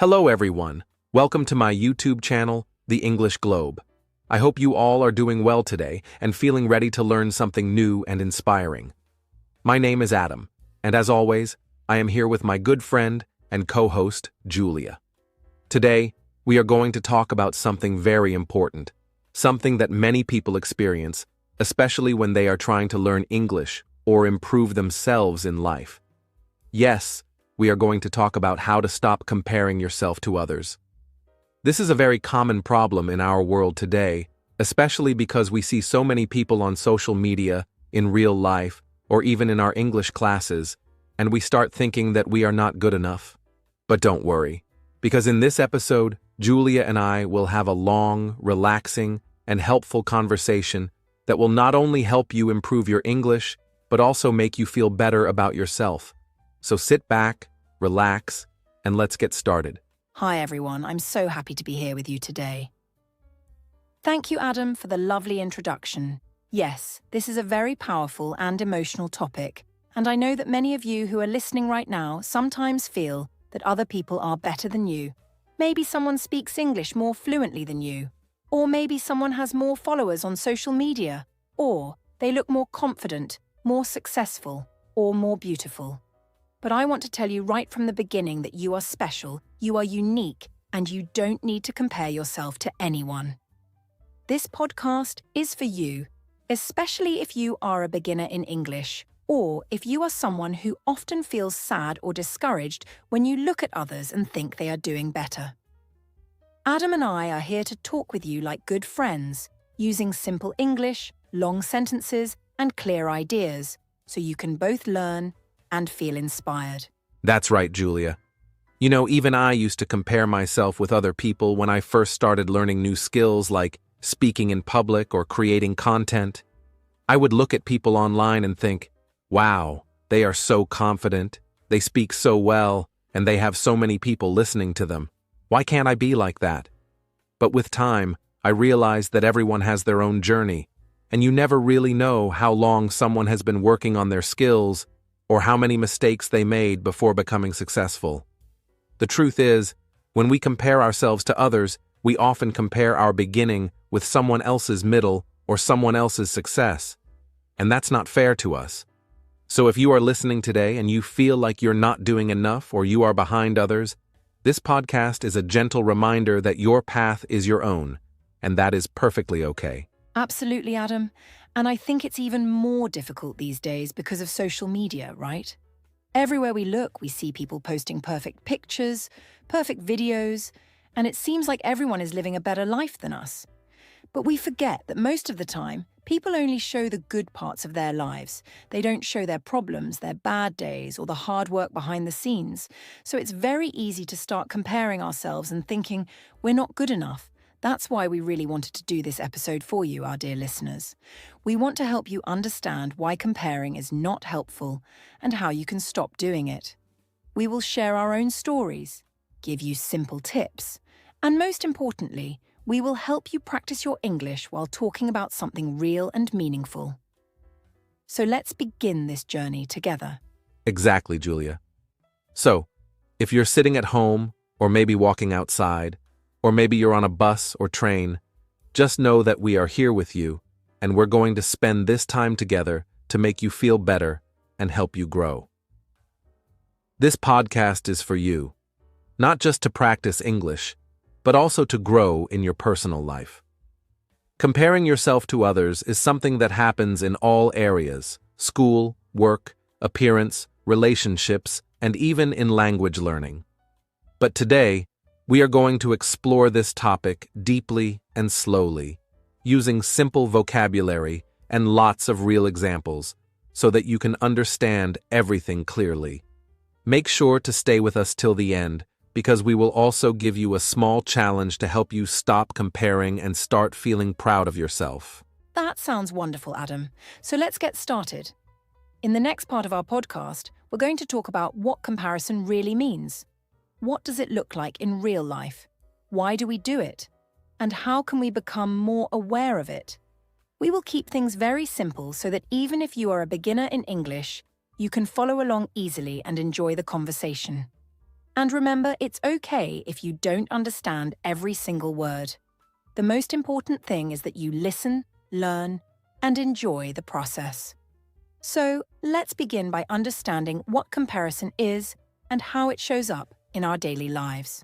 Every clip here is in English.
Hello everyone, welcome to my YouTube channel, The English Globe. I hope you all are doing well today and feeling ready to learn something new and inspiring. My name is Adam, and as always, I am here with my good friend and co-host, Julia. Today, we are going to talk about something very important, something that many people experience, especially when they are trying to learn English or improve themselves in life. Yes, we are going to talk about how to stop comparing yourself to others. This is a very common problem in our world today, especially because we see so many people on social media, in real life, or even in our English classes, and we start thinking that we are not good enough. But don't worry, because in this episode, Julia and I will have a long, relaxing, and helpful conversation that will not only help you improve your English, but also make you feel better about yourself. So sit back, relax, and let's get started. Hi everyone, I'm so happy to be here with you today. Thank you, Adam, for the lovely introduction. Yes, this is a very powerful and emotional topic, and I know that many of you who are listening right now sometimes feel that other people are better than you. Maybe someone speaks English more fluently than you, or maybe someone has more followers on social media, or they look more confident, more successful, or more beautiful. But I want to tell you right from the beginning that you are special, you are unique, and you don't need to compare yourself to anyone. This podcast is for you, especially if you are a beginner in English, or if you are someone who often feels sad or discouraged when you look at others and think they are doing better. Adam and I are here to talk with you like good friends, using simple English, long sentences, and clear ideas, so you can both learn and feel inspired. That's right, Julia. You know, even I used to compare myself with other people when I first started learning new skills like speaking in public or creating content. I would look at people online and think, wow, they are so confident, they speak so well, and they have so many people listening to them. Why can't I be like that? But with time, I realized that everyone has their own journey, and you never really know how long someone has been working on their skills or how many mistakes they made before becoming successful. The truth is, when we compare ourselves to others, we often compare our beginning with someone else's middle or someone else's success, and that's not fair to us. So if you are listening today and you feel like you're not doing enough or you are behind others, this podcast is a gentle reminder that your path is your own, and that is perfectly okay. Absolutely, Adam. And I think it's even more difficult these days because of social media, right? Everywhere we look, we see people posting perfect pictures, perfect videos, and it seems like everyone is living a better life than us. But we forget that most of the time, people only show the good parts of their lives. They don't show their problems, their bad days, or the hard work behind the scenes. So it's very easy to start comparing ourselves and thinking we're not good enough. That's why we really wanted to do this episode for you, our dear listeners. We want to help you understand why comparing is not helpful and how you can stop doing it. We will share our own stories, give you simple tips, and most importantly, we will help you practice your English while talking about something real and meaningful. So let's begin this journey together. Exactly, Julia. So, if you're sitting at home or maybe walking outside, or maybe you're on a bus or train, just know that we are here with you, and we're going to spend this time together to make you feel better and help you grow. This podcast is for you, not just to practice English, but also to grow in your personal life. Comparing yourself to others is something that happens in all areas: school, work, appearance, relationships, and even in language learning. But today, we are going to explore this topic deeply and slowly, using simple vocabulary and lots of real examples, so that you can understand everything clearly. Make sure to stay with us till the end, because we will also give you a small challenge to help you stop comparing and start feeling proud of yourself. That sounds wonderful, Adam. So let's get started. In the next part of our podcast, we're going to talk about what comparison really means. What does it look like in real life? Why do we do it? And how can we become more aware of it? We will keep things very simple so that even if you are a beginner in English, you can follow along easily and enjoy the conversation. And remember, it's okay if you don't understand every single word. The most important thing is that you listen, learn, and enjoy the process. So, let's begin by understanding what comparison is and how it shows up in our daily lives.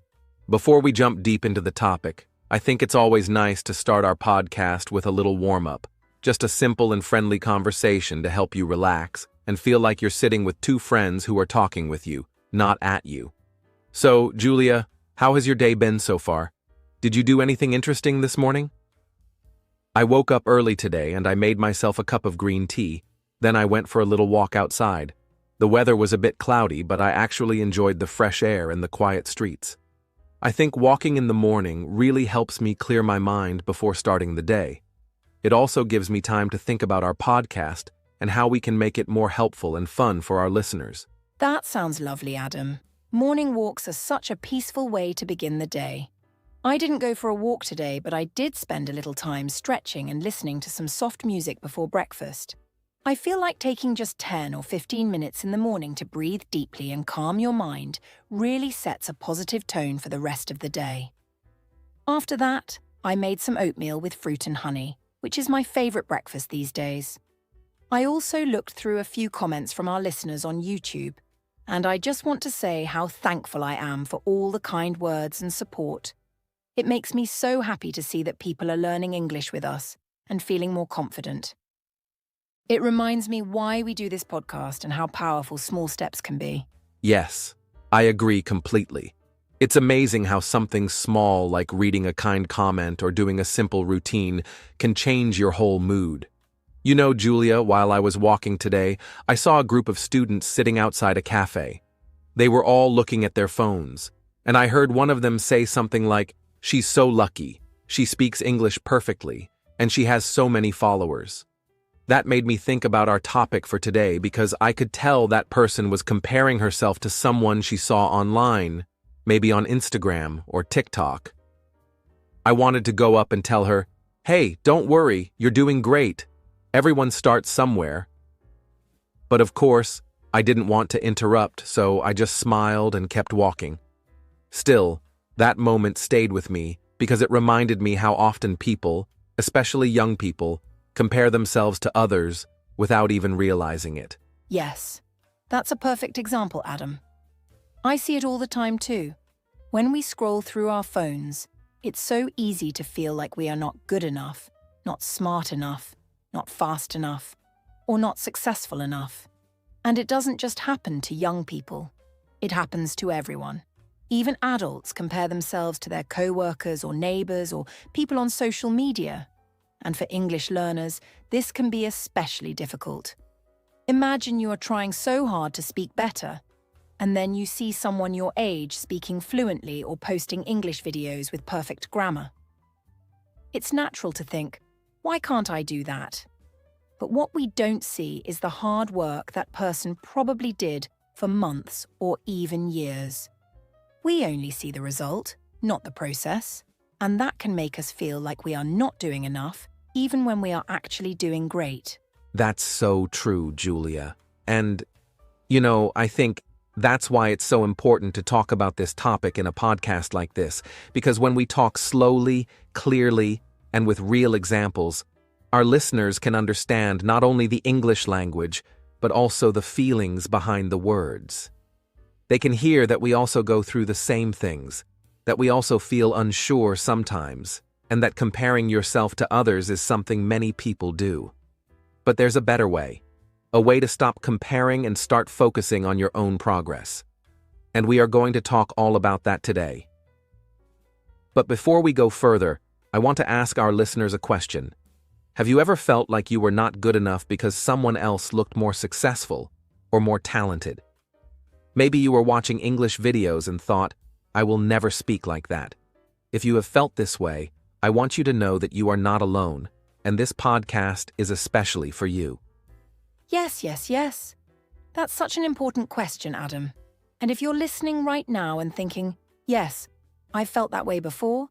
Before we jump deep into the topic, I think it's always nice to start our podcast with a little warm-up, just a simple and friendly conversation to help you relax and feel like you're sitting with two friends who are talking with you, not at you. So, Julia, how has your day been so far? Did you do anything interesting this morning? I woke up early today and I made myself a cup of green tea. Then I went for a little walk outside. The weather was a bit cloudy, but I actually enjoyed the fresh air and the quiet streets. I think walking in the morning really helps me clear my mind before starting the day. It also gives me time to think about our podcast and how we can make it more helpful and fun for our listeners. That sounds lovely, Adam. Morning walks are such a peaceful way to begin the day. I didn't go for a walk today, but I did spend a little time stretching and listening to some soft music before breakfast. I feel like taking just 10 or 15 minutes in the morning to breathe deeply and calm your mind really sets a positive tone for the rest of the day. After that, I made some oatmeal with fruit and honey, which is my favorite breakfast these days. I also looked through a few comments from our listeners on YouTube, and I just want to say how thankful I am for all the kind words and support. It makes me so happy to see that people are learning English with us and feeling more confident. It reminds me why we do this podcast and how powerful small steps can be. Yes, I agree completely. It's amazing how something small like reading a kind comment or doing a simple routine can change your whole mood. You know, Julia, while I was walking today, I saw a group of students sitting outside a cafe. They were all looking at their phones, and I heard one of them say something like, "She's so lucky, she speaks English perfectly, and she has so many followers." That made me think about our topic for today because I could tell that person was comparing herself to someone she saw online, maybe on Instagram or TikTok. I wanted to go up and tell her, "Hey, don't worry, you're doing great. Everyone starts somewhere." But of course, I didn't want to interrupt, so I just smiled and kept walking. Still, that moment stayed with me because it reminded me how often people, especially young people, compare themselves to others without even realizing it. Yes, that's a perfect example, Adam. I see it all the time too. When we scroll through our phones, it's so easy to feel like we are not good enough, not smart enough, not fast enough, or not successful enough. And it doesn't just happen to young people. It happens to everyone. Even adults compare themselves to their co-workers or neighbors or people on social media. And for English learners, this can be especially difficult. Imagine you are trying so hard to speak better, and then you see someone your age speaking fluently or posting English videos with perfect grammar. It's natural to think, why can't I do that? But what we don't see is the hard work that person probably did for months or even years. We only see the result, not the process, and that can make us feel like we are not doing enough, even when we are actually doing great. That's so true, Julia. And, I think that's why it's so important to talk about this topic in a podcast like this, because when we talk slowly, clearly, and with real examples, our listeners can understand not only the English language, but also the feelings behind the words. They can hear that we also go through the same things, that we also feel unsure sometimes, and that comparing yourself to others is something many people do. But there's a better way, a way to stop comparing and start focusing on your own progress. And we are going to talk all about that today. But before we go further, I want to ask our listeners a question. Have you ever felt like you were not good enough because someone else looked more successful or more talented? Maybe you were watching English videos and thought, "I will never speak like that." If you have felt this way, I want you to know that you are not alone, and this podcast is especially for you. Yes. That's such an important question, Adam. And if you're listening right now and thinking, yes, I felt that way before,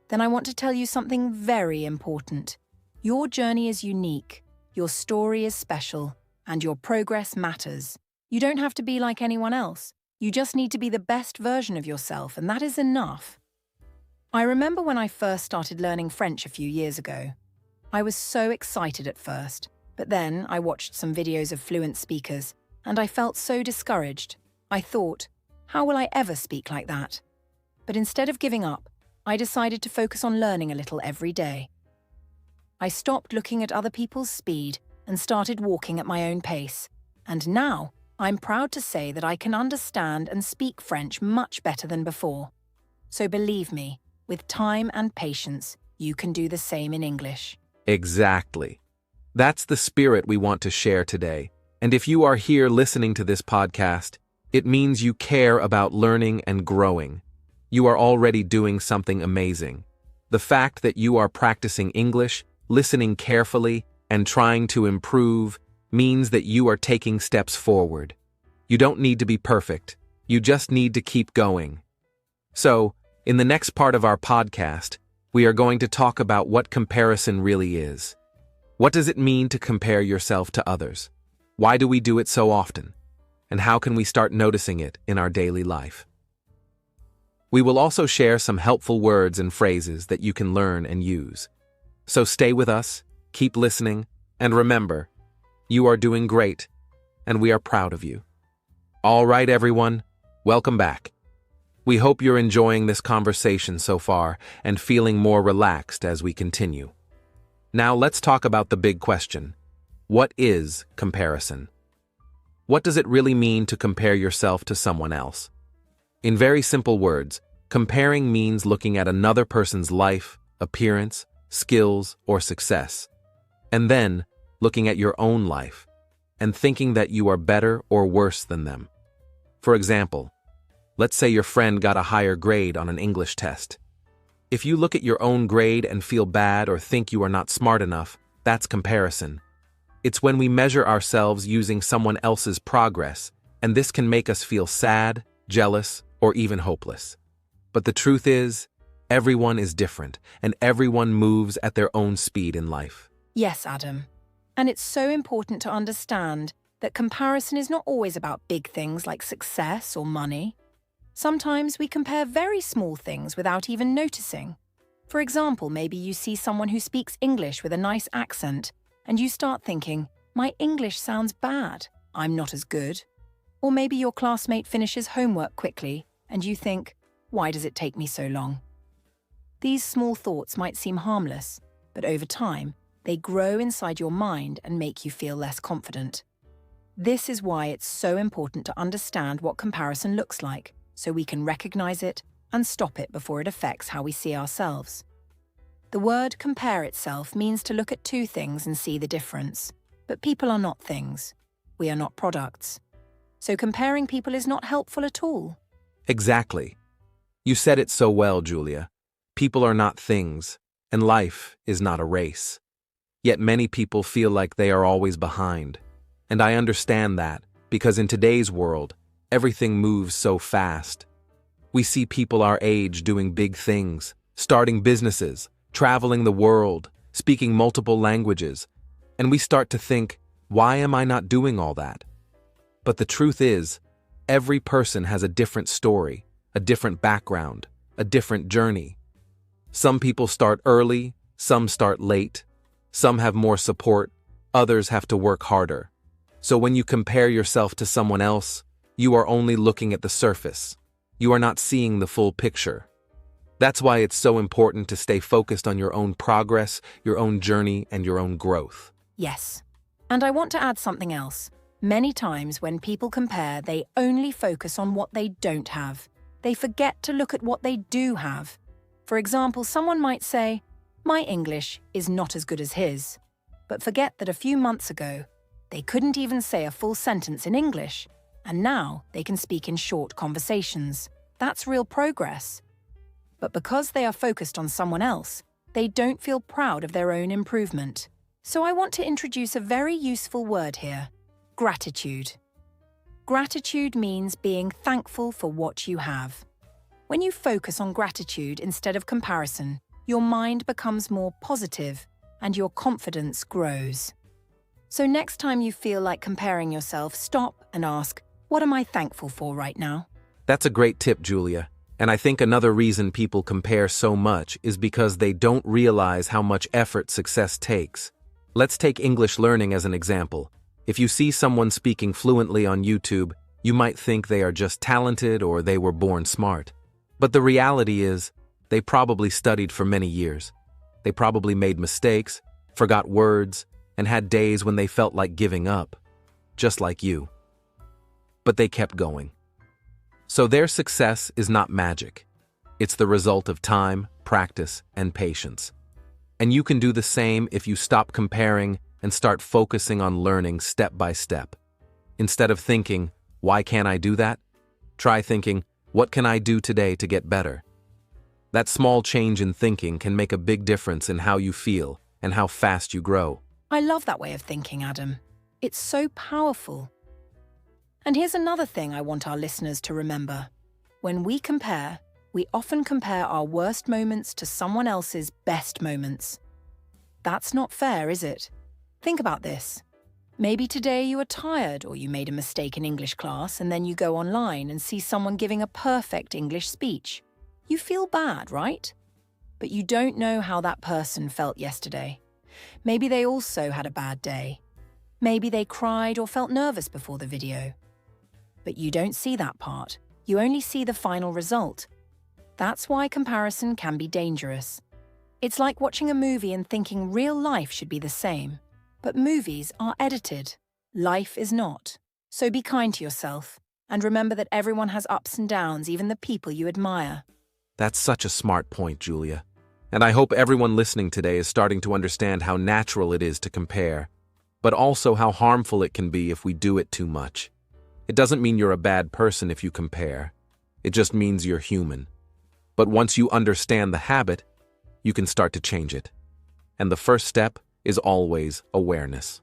then I want to tell you something very important. Your journey is unique, your story is special, and your progress matters. You don't have to be like anyone else. You just need to be the best version of yourself, and that is enough. I remember when I first started learning French a few years ago. I was so excited at first, but then I watched some videos of fluent speakers, and I felt so discouraged. I thought, how will I ever speak like that? But instead of giving up, I decided to focus on learning a little every day. I stopped looking at other people's speed and started walking at my own pace, and now I'm proud to say that I can understand and speak French much better than before. So believe me, with time and patience, you can do the same in English. Exactly. That's the spirit we want to share today. And if you are here listening to this podcast, it means you care about learning and growing. You are already doing something amazing. The fact that you are practicing English, listening carefully, and trying to improve means that you are taking steps forward. You don't need to be perfect. You just need to keep going. So, in the next part of our podcast, we are going to talk about what comparison really is. What does it mean to compare yourself to others? Why do we do it so often? And how can we start noticing it in our daily life? We will also share some helpful words and phrases that you can learn and use. So stay with us, keep listening, and remember, you are doing great, and we are proud of you. All right, everyone, welcome back. We hope you're enjoying this conversation so far and feeling more relaxed as we continue. Now let's talk about the big question. What is comparison? What does it really mean to compare yourself to someone else? In very simple words, comparing means looking at another person's life, appearance, skills, or success, and then looking at your own life and thinking that you are better or worse than them. For example, let's say your friend got a higher grade on an English test. If you look at your own grade and feel bad or think you are not smart enough, that's comparison. It's when we measure ourselves using someone else's progress, and this can make us feel sad, jealous, or even hopeless. But the truth is, everyone is different, and everyone moves at their own speed in life. Yes, Adam. And it's so important to understand that comparison is not always about big things like success or money. Sometimes we compare very small things without even noticing. For example, maybe you see someone who speaks English with a nice accent, and you start thinking, my English sounds bad, I'm not as good. Or maybe your classmate finishes homework quickly, and you think, why does it take me so long? These small thoughts might seem harmless, but over time, they grow inside your mind and make you feel less confident. This is why it's so important to understand what comparison looks like, so we can recognize it and stop it before it affects how we see ourselves. The word compare itself means to look at two things and see the difference. But people are not things. We are not products. So comparing people is not helpful at all. Exactly. You said it so well, Julia. People are not things, and life is not a race. Yet many people feel like they are always behind. And I understand that, because in today's world, everything moves so fast. We see people our age doing big things, starting businesses, traveling the world, speaking multiple languages, and we start to think, why am I not doing all that? But the truth is, every person has a different story, a different background, a different journey. Some people start early, some start late, some have more support, others have to work harder. So when you compare yourself to someone else, you are only looking at the surface. You are not seeing the full picture. That's why it's so important to stay focused on your own progress, your own journey, and your own growth. Yes. And I want to add something else. Many times when people compare, they only focus on what they don't have. They forget to look at what they do have. For example, someone might say, my English is not as good as his, but forget that a few months ago, they couldn't even say a full sentence in English, and now they can speak in short conversations. That's real progress. But because they are focused on someone else, they don't feel proud of their own improvement. So I want to introduce a very useful word here: gratitude. Gratitude means being thankful for what you have. When you focus on gratitude instead of comparison, your mind becomes more positive and your confidence grows. So next time you feel like comparing yourself, stop and ask, What am I thankful for right now? That's a great tip, Julia. And I think another reason people compare so much is because they don't realize how much effort success takes. Let's take English learning as an example. If you see someone speaking fluently on YouTube, you might think they are just talented or they were born smart. But the reality is, they probably studied for many years. They probably made mistakes, forgot words, and had days when they felt like giving up, just like you. But they kept going. So their success is not magic. It's the result of time, practice, and patience. And you can do the same if you stop comparing and start focusing on learning step by step. Instead of thinking, why can't I do that? Try thinking, what can I do today to get better? That small change in thinking can make a big difference in how you feel and how fast you grow. I love that way of thinking, Adam. It's so powerful. And here's another thing I want our listeners to remember. When we compare, we often compare our worst moments to someone else's best moments. That's not fair, is it? Think about this. Maybe today you are tired or you made a mistake in English class and then you go online and see someone giving a perfect English speech. You feel bad, right? But you don't know how that person felt yesterday. Maybe they also had a bad day. Maybe they cried or felt nervous before the video. But you don't see that part. You only see the final result. That's why comparison can be dangerous. It's like watching a movie and thinking real life should be the same. But movies are edited. Life is not. So be kind to yourself. And remember that everyone has ups and downs, even the people you admire. That's such a smart point, Julia. And I hope everyone listening today is starting to understand how natural it is to compare, but also how harmful it can be if we do it too much. It doesn't mean you're a bad person if you compare. It just means you're human. But once you understand the habit, you can start to change it. And the first step is always awareness.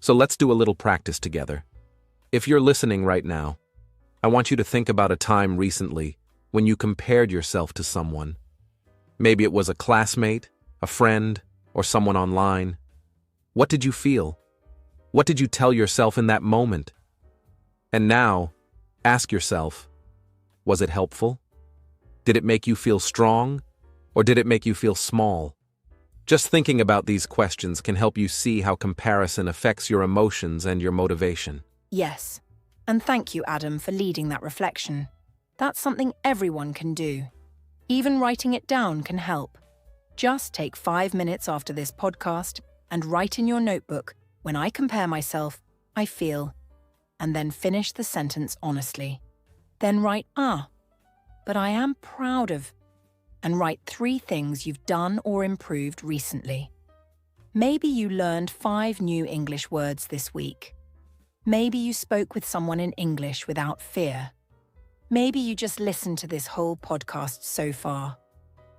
So let's do a little practice together. If you're listening right now, I want you to think about a time recently when you compared yourself to someone. Maybe it was a classmate, a friend, or someone online. What did you feel? What did you tell yourself in that moment? And now, ask yourself, was it helpful? Did it make you feel strong, or did it make you feel small? Just thinking about these questions can help you see how comparison affects your emotions and your motivation. Yes, and thank you, Adam, for leading that reflection. That's something everyone can do. Even writing it down can help. Just take 5 minutes after this podcast and write in your notebook, when I compare myself, I feel, and then finish the sentence honestly. Then write, but I am proud of, and write 3 things you've done or improved recently. Maybe you learned 5 new English words this week. Maybe you spoke with someone in English without fear. Maybe you just listened to this whole podcast so far.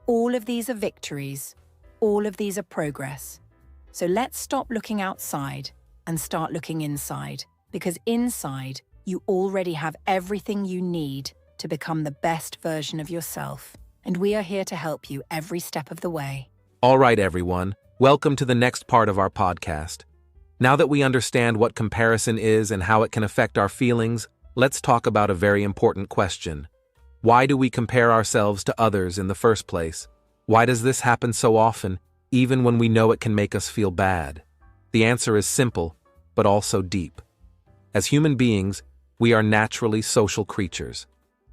All of these are victories. All of these are progress. So let's stop looking outside and start looking inside, because inside you already have everything you need to become the best version of yourself. And we are here to help you every step of the way. All right, everyone. Welcome to the next part of our podcast. Now that we understand what comparison is and how it can affect our feelings, let's talk about a very important question. Why do we compare ourselves to others in the first place? Why does this happen so often, even when we know it can make us feel bad? The answer is simple, but also deep. As human beings, we are naturally social creatures.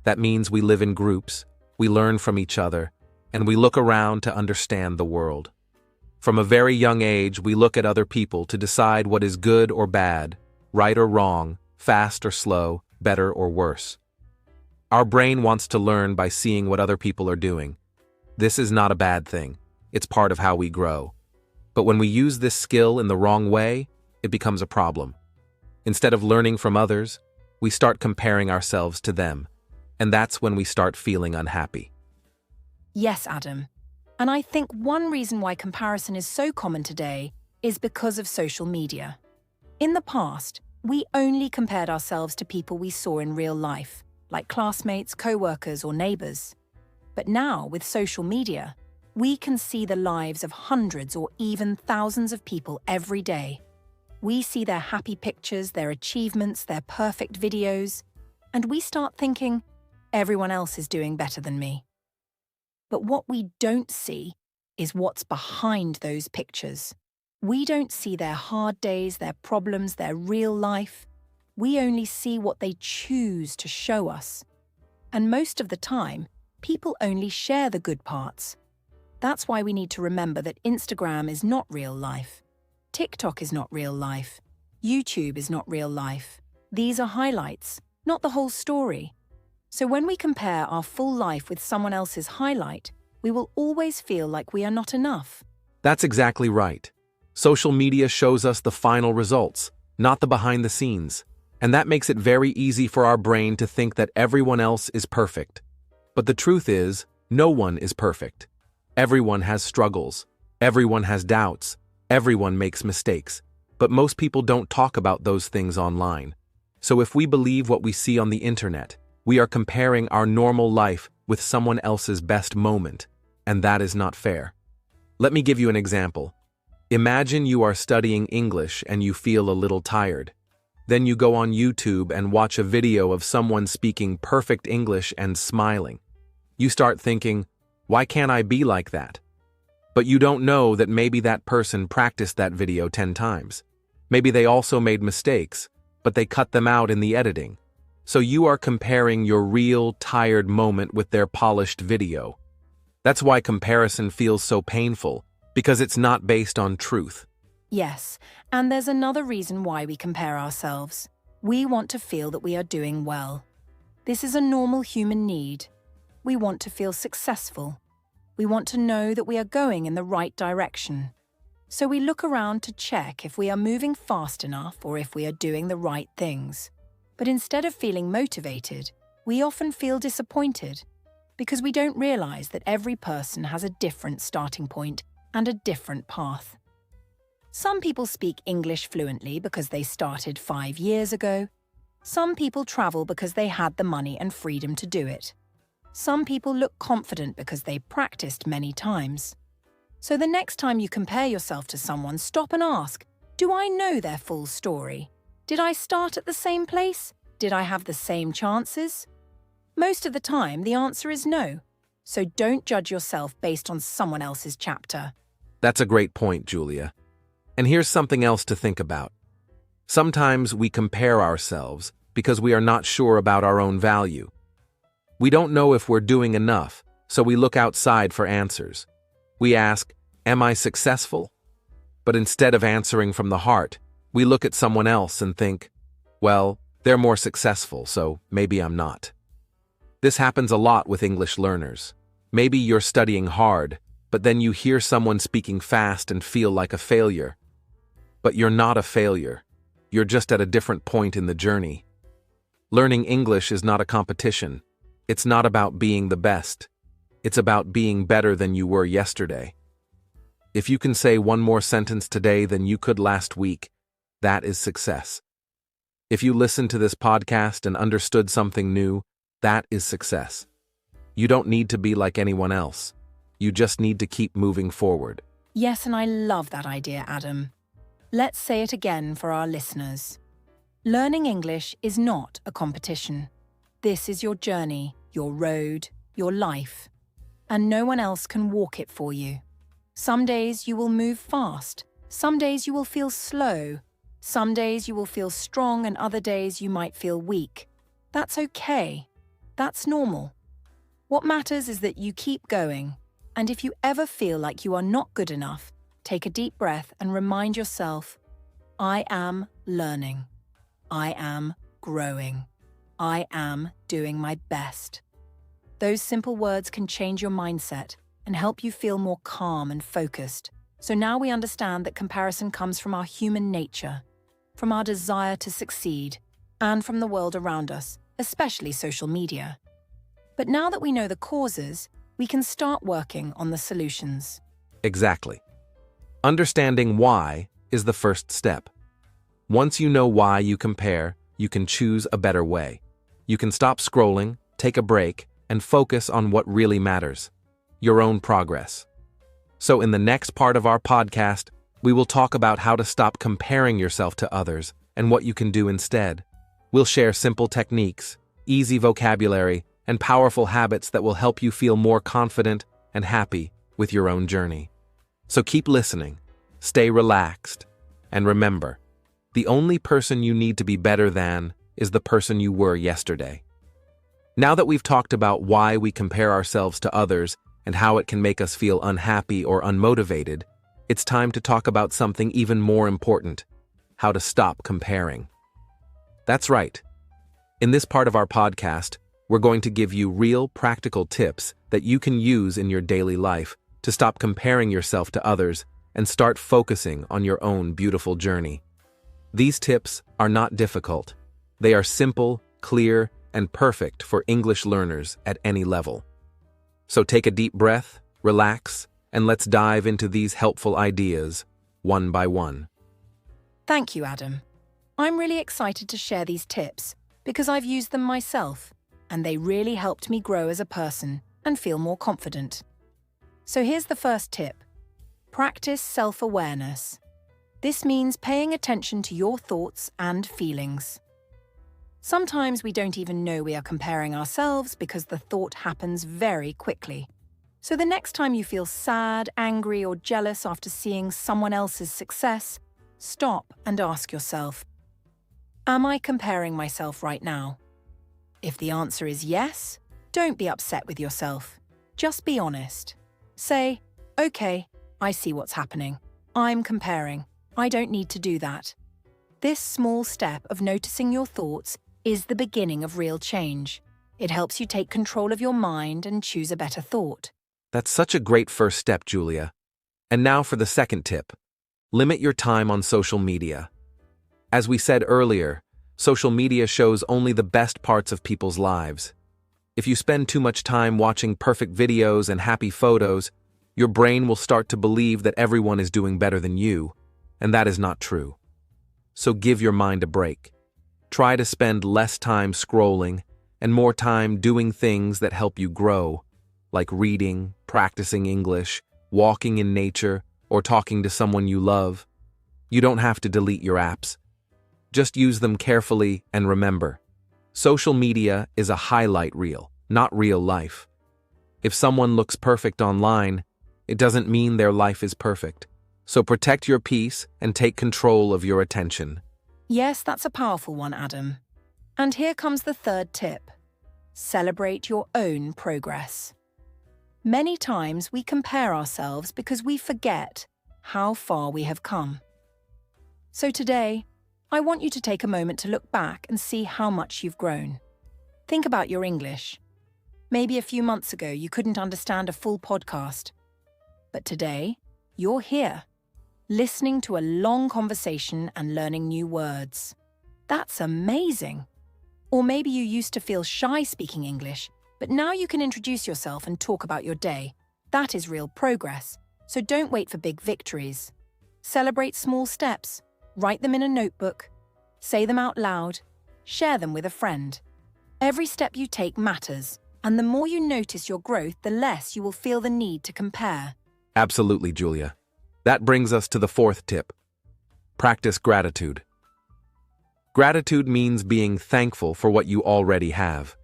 That means we live in groups, we learn from each other, and we look around to understand the world. From a very young age, we look at other people to decide what is good or bad, right or wrong, fast or slow, better or worse. Our brain wants to learn by seeing what other people are doing. This is not a bad thing. It's part of how we grow. But when we use this skill in the wrong way, it becomes a problem. Instead of learning from others, we start comparing ourselves to them. And that's when we start feeling unhappy. Yes, Adam. And I think one reason why comparison is so common today is because of social media. In the past, we only compared ourselves to people we saw in real life, like classmates, co-workers, or neighbors. But now, with social media, we can see the lives of hundreds or even thousands of people every day. We see their happy pictures, their achievements, their perfect videos, and we start thinking, everyone else is doing better than me. But what we don't see is what's behind those pictures. We don't see their hard days, their problems, their real life. We only see what they choose to show us. And most of the time, people only share the good parts. That's why we need to remember that Instagram is not real life. TikTok is not real life. YouTube is not real life. These are highlights, not the whole story. So when we compare our full life with someone else's highlight, we will always feel like we are not enough. That's exactly right. Social media shows us the final results, not the behind the scenes. And that makes it very easy for our brain to think that everyone else is perfect. But the truth is, no one is perfect. Everyone has struggles. Everyone has doubts. Everyone makes mistakes. But most people don't talk about those things online. So if we believe what we see on the internet, we are comparing our normal life with someone else's best moment, and that is not fair. Let me give you an example. Imagine you are studying English and you feel a little tired. Then you go on YouTube and watch a video of someone speaking perfect English and smiling. You start thinking, why can't I be like that? But you don't know that maybe that person practiced that video 10 times. Maybe they also made mistakes, but they cut them out in the editing. So you are comparing your real, tired moment with their polished video. That's why comparison feels so painful, because it's not based on truth. Yes, and there's another reason why we compare ourselves. We want to feel that we are doing well. This is a normal human need. We want to feel successful. We want to know that we are going in the right direction. So we look around to check if we are moving fast enough or if we are doing the right things. But instead of feeling motivated, we often feel disappointed because we don't realize that every person has a different starting point and a different path. Some people speak English fluently because they started 5 years ago. Some people travel because they had the money and freedom to do it. Some people look confident because they practiced many times. So the next time you compare yourself to someone, stop and ask, do I know their full story? Did I start at the same place? Did I have the same chances? Most of the time, the answer is no. So don't judge yourself based on someone else's chapter. That's a great point, Julia. And here's something else to think about. Sometimes we compare ourselves because we are not sure about our own value. We don't know if we're doing enough, so we look outside for answers. We ask, am I successful? But instead of answering from the heart, we look at someone else and think, well, they're more successful, so maybe I'm not. This happens a lot with English learners. Maybe you're studying hard, but then you hear someone speaking fast and feel like a failure. But you're not a failure. You're just at a different point in the journey. Learning English is not a competition. It's not about being the best. It's about being better than you were yesterday. If you can say one more sentence today than you could last week, that is success. If you listened to this podcast and understood something new, that is success. You don't need to be like anyone else. You just need to keep moving forward. Yes, and I love that idea, Adam. Let's say it again for our listeners. Learning English is not a competition. This is your journey, your road, your life. And no one else can walk it for you. Some days you will move fast. Some days you will feel slow. Some days you will feel strong and other days you might feel weak. That's okay. That's normal. What matters is that you keep going. And if you ever feel like you are not good enough, take a deep breath and remind yourself, I am learning. I am growing. I am doing my best. Those simple words can change your mindset and help you feel more calm and focused. So now we understand that comparison comes from our human nature, from our desire to succeed, and from the world around us, especially social media. But now that we know the causes, we can start working on the solutions. Exactly. Understanding why is the first step. Once you know why you compare, you can choose a better way. You can stop scrolling, take a break, and focus on what really matters, your own progress. So in the next part of our podcast, We will talk about how to stop comparing yourself to others and what you can do instead. We'll share simple techniques, easy vocabulary, and powerful habits that will help you feel more confident and happy with your own journey. So keep listening, stay relaxed, and remember, the only person you need to be better than is the person you were yesterday. Now that we've talked about why we compare ourselves to others and how it can make us feel unhappy or unmotivated, it's time to talk about something even more important: how to stop comparing. That's right. In this part of our podcast, we're going to give you real, practical tips that you can use in your daily life to stop comparing yourself to others and start focusing on your own beautiful journey. These tips are not difficult. They are simple, clear, and perfect for English learners at any level. So take a deep breath, relax, and let's dive into these helpful ideas, one by one. Thank you, Adam. I'm really excited to share these tips because I've used them myself, and they really helped me grow as a person and feel more confident. So here's the first tip. Practice self-awareness. This means paying attention to your thoughts and feelings. Sometimes we don't even know we are comparing ourselves because the thought happens very quickly. So the next time you feel sad, angry, or jealous after seeing someone else's success, stop and ask yourself, am I comparing myself right now? If the answer is yes, don't be upset with yourself. Just be honest. Say, okay, I see what's happening. I'm comparing. I don't need to do that. This small step of noticing your thoughts is the beginning of real change. It helps you take control of your mind and choose a better thought. That's such a great first step, Julia. And now for the second tip. Limit your time on social media. As we said earlier, social media shows only the best parts of people's lives. If you spend too much time watching perfect videos and happy photos, your brain will start to believe that everyone is doing better than you, and that is not true. So give your mind a break. Try to spend less time scrolling and more time doing things that help you grow, like reading, practicing English, walking in nature, or talking to someone you love. You don't have to delete your apps. Just use them carefully and remember, social media is a highlight reel, not real life. If someone looks perfect online, it doesn't mean their life is perfect. So protect your peace and take control of your attention. Yes, that's a powerful one, Adam. And here comes the third tip. Celebrate your own progress. Many times we compare ourselves because we forget how far we have come. So today, I want you to take a moment to look back and see how much you've grown. Think about your English. Maybe a few months ago you couldn't understand a full podcast. But today, you're here, listening to a long conversation and learning new words. That's amazing. Or maybe you used to feel shy speaking English, but now you can introduce yourself and talk about your day. That is real progress. So don't wait for big victories. Celebrate small steps. Write them in a notebook. Say them out loud. Share them with a friend. Every step you take matters, and the more you notice your growth, the less you will feel the need to compare. Absolutely, Julia. That brings us to the fourth tip. Practice gratitude. Gratitude means being thankful for what you already have.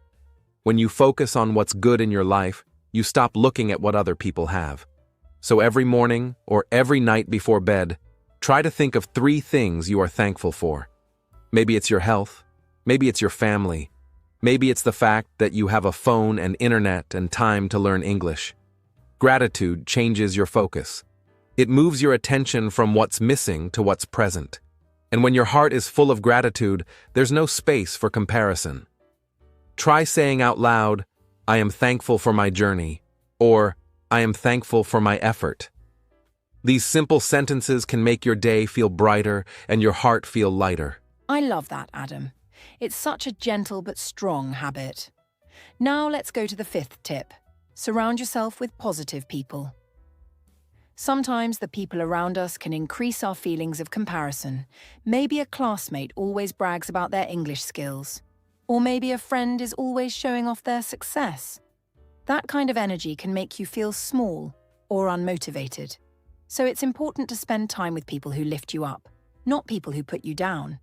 When you focus on what's good in your life, you stop looking at what other people have. So every morning or every night before bed, try to think of 3 things you are thankful for. Maybe it's your health. Maybe it's your family. Maybe it's the fact that you have a phone and internet and time to learn English. Gratitude changes your focus. It moves your attention from what's missing to what's present. And when your heart is full of gratitude, there's no space for comparison. Try saying out loud, I am thankful for my journey, or I am thankful for my effort. These simple sentences can make your day feel brighter and your heart feel lighter. I love that, Adam. It's such a gentle but strong habit. Now let's go to the 5th tip. Surround yourself with positive people. Sometimes the people around us can increase our feelings of comparison. Maybe a classmate always brags about their English skills. Or maybe a friend is always showing off their success. That kind of energy can make you feel small or unmotivated. So it's important to spend time with people who lift you up, not people who put you down.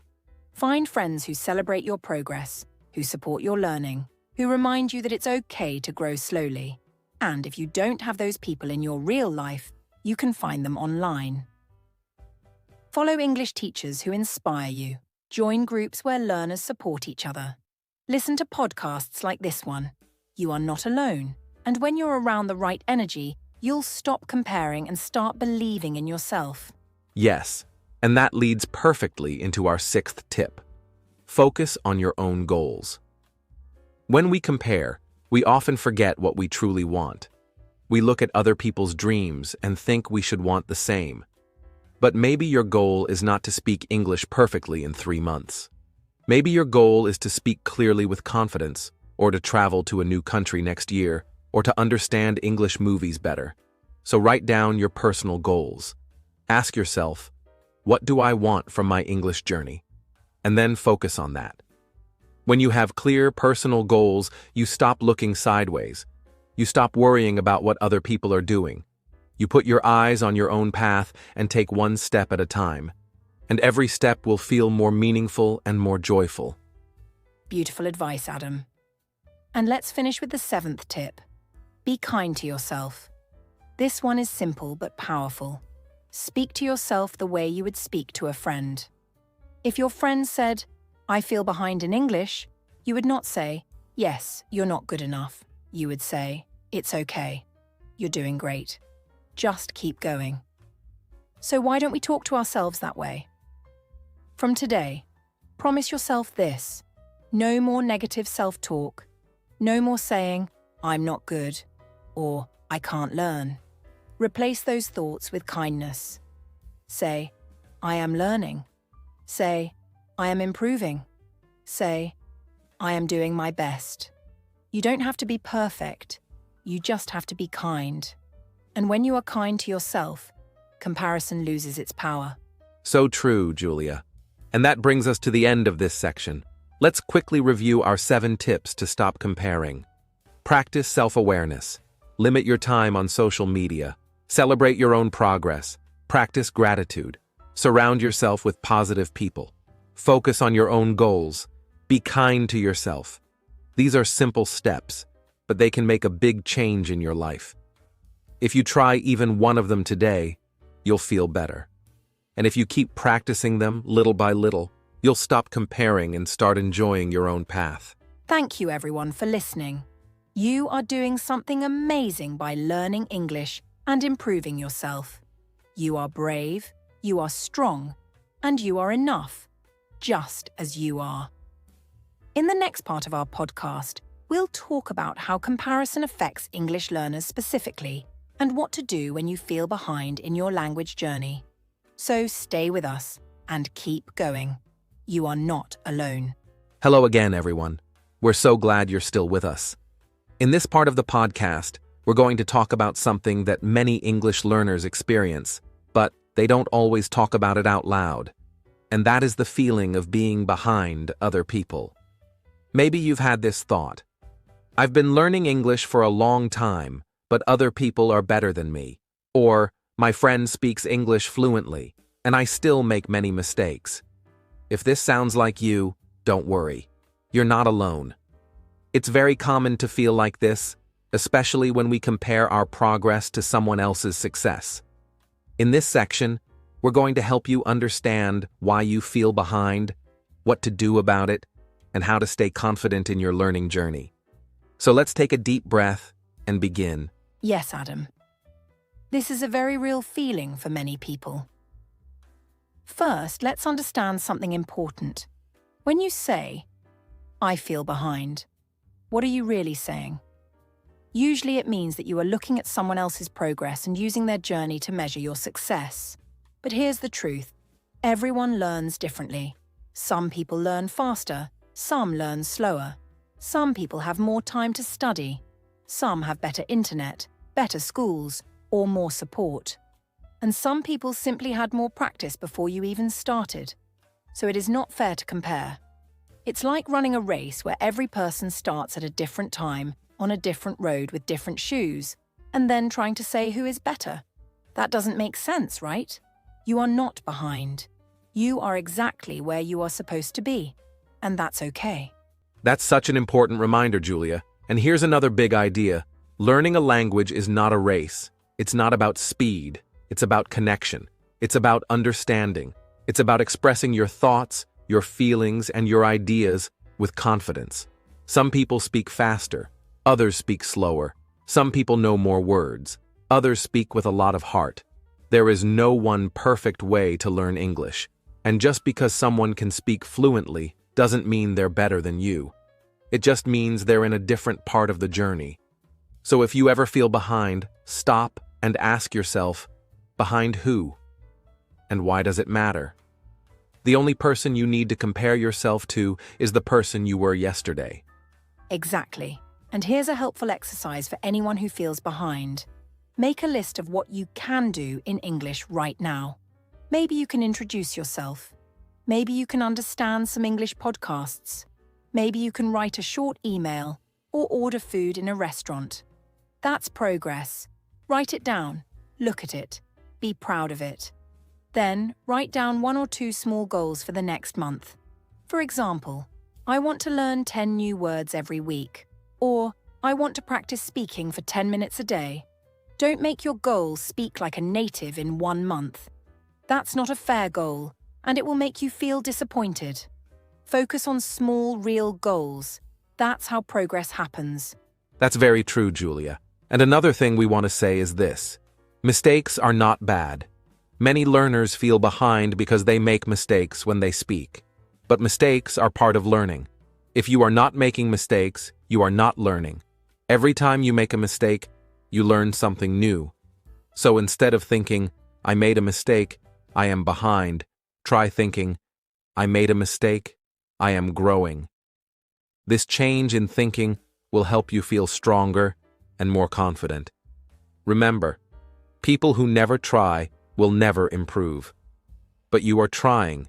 Find friends who celebrate your progress, who support your learning, who remind you that it's okay to grow slowly. And if you don't have those people in your real life, you can find them online. Follow English teachers who inspire you. Join groups where learners support each other. Listen to podcasts like this one. You are not alone. And when you're around the right energy, you'll stop comparing and start believing in yourself. Yes, and that leads perfectly into our sixth tip. Focus on your own goals. When we compare, we often forget what we truly want. We look at other people's dreams and think we should want the same. But maybe your goal is not to speak English perfectly in 3 months. Maybe your goal is to speak clearly with confidence, or to travel to a new country next year, or to understand English movies better. So write down your personal goals. Ask yourself, what do I want from my English journey? And then focus on that. When you have clear personal goals, you stop looking sideways. You stop worrying about what other people are doing. You put your eyes on your own path and take one step at a time. And every step will feel more meaningful and more joyful. Beautiful advice, Adam. And let's finish with the seventh tip. Be kind to yourself. This one is simple but powerful. Speak to yourself the way you would speak to a friend. If your friend said, "I feel behind in English," you would not say, "Yes, you're not good enough." You would say, "It's okay. You're doing great. Just keep going." So why don't we talk to ourselves that way? From today, promise yourself this. No more negative self-talk. No more saying, "I'm not good," or "I can't learn." Replace those thoughts with kindness. Say, "I am learning." Say, "I am improving." Say, "I am doing my best." You don't have to be perfect. You just have to be kind. And when you are kind to yourself, comparison loses its power. So true, Julia. And that brings us to the end of this section. Let's quickly review our 7 tips to stop comparing. Practice self-awareness. Limit your time on social media. Celebrate your own progress. Practice gratitude. Surround yourself with positive people. Focus on your own goals. Be kind to yourself. These are simple steps, but they can make a big change in your life. If you try even one of them today, you'll feel better. And if you keep practicing them little by little, you'll stop comparing and start enjoying your own path. Thank you, everyone, for listening. You are doing something amazing by learning English and improving yourself. You are brave, you are strong, and you are enough, just as you are. In the next part of our podcast, we'll talk about how comparison affects English learners specifically and what to do when you feel behind in your language journey. So stay with us and keep going. You are not alone. Hello again, everyone. We're so glad you're still with us. In this part of the podcast, we're going to talk about something that many English learners experience, but they don't always talk about it out loud. And that is the feeling of being behind other people. Maybe you've had this thought. I've been learning English for a long time, but other people are better than me. Or, my friend speaks English fluently, and I still make many mistakes. If this sounds like you, don't worry. You're not alone. It's very common to feel like this, especially when we compare our progress to someone else's success. In this section, we're going to help you understand why you feel behind, what to do about it, and how to stay confident in your learning journey. So let's take a deep breath and begin. Yes, Adam. This is a very real feeling for many people. First, let's understand something important. When you say, "I feel behind," what are you really saying? Usually it means that you are looking at someone else's progress and using their journey to measure your success. But here's the truth. Everyone learns differently. Some people learn faster, some learn slower. Some people have more time to study. Some have better internet, better schools, or more support. And some people simply had more practice before you even started. So it is not fair to compare. It's like running a race where every person starts at a different time, on a different road with different shoes, and then trying to say who is better. That doesn't make sense, right? You are not behind. You are exactly where you are supposed to be, and that's okay. That's such an important reminder, Julia. And here's another big idea. Learning a language is not a race. It's not about speed. It's about connection. It's about understanding. It's about expressing your thoughts, your feelings, and your ideas with confidence. Some people speak faster. Others speak slower. Some people know more words. Others speak with a lot of heart. There is no one perfect way to learn English. And just because someone can speak fluently doesn't mean they're better than you. It just means they're in a different part of the journey. So if you ever feel behind, stop and ask yourself, behind who? And why does it matter? The only person you need to compare yourself to is the person you were yesterday. Exactly. And here's a helpful exercise for anyone who feels behind. Make a list of what you can do in English right now. Maybe you can introduce yourself. Maybe you can understand some English podcasts. Maybe you can write a short email or order food in a restaurant. That's progress. Write it down, look at it, be proud of it. Then, write down 1 or 2 small goals for the next month. For example, I want to learn 10 new words every week, or I want to practice speaking for 10 minutes a day. Don't make your goal speak like a native in 1 month. That's not a fair goal, and it will make you feel disappointed. Focus on small, real goals. That's how progress happens. That's very true, Julia. And another thing we want to say is this. Mistakes are not bad. Many learners feel behind because they make mistakes when they speak. But mistakes are part of learning. If you are not making mistakes, you are not learning. Every time you make a mistake, you learn something new. So instead of thinking, I made a mistake, I am behind, try thinking, I made a mistake, I am growing. This change in thinking will help you feel stronger and more confident. Remember, people who never try will never improve. But you are trying,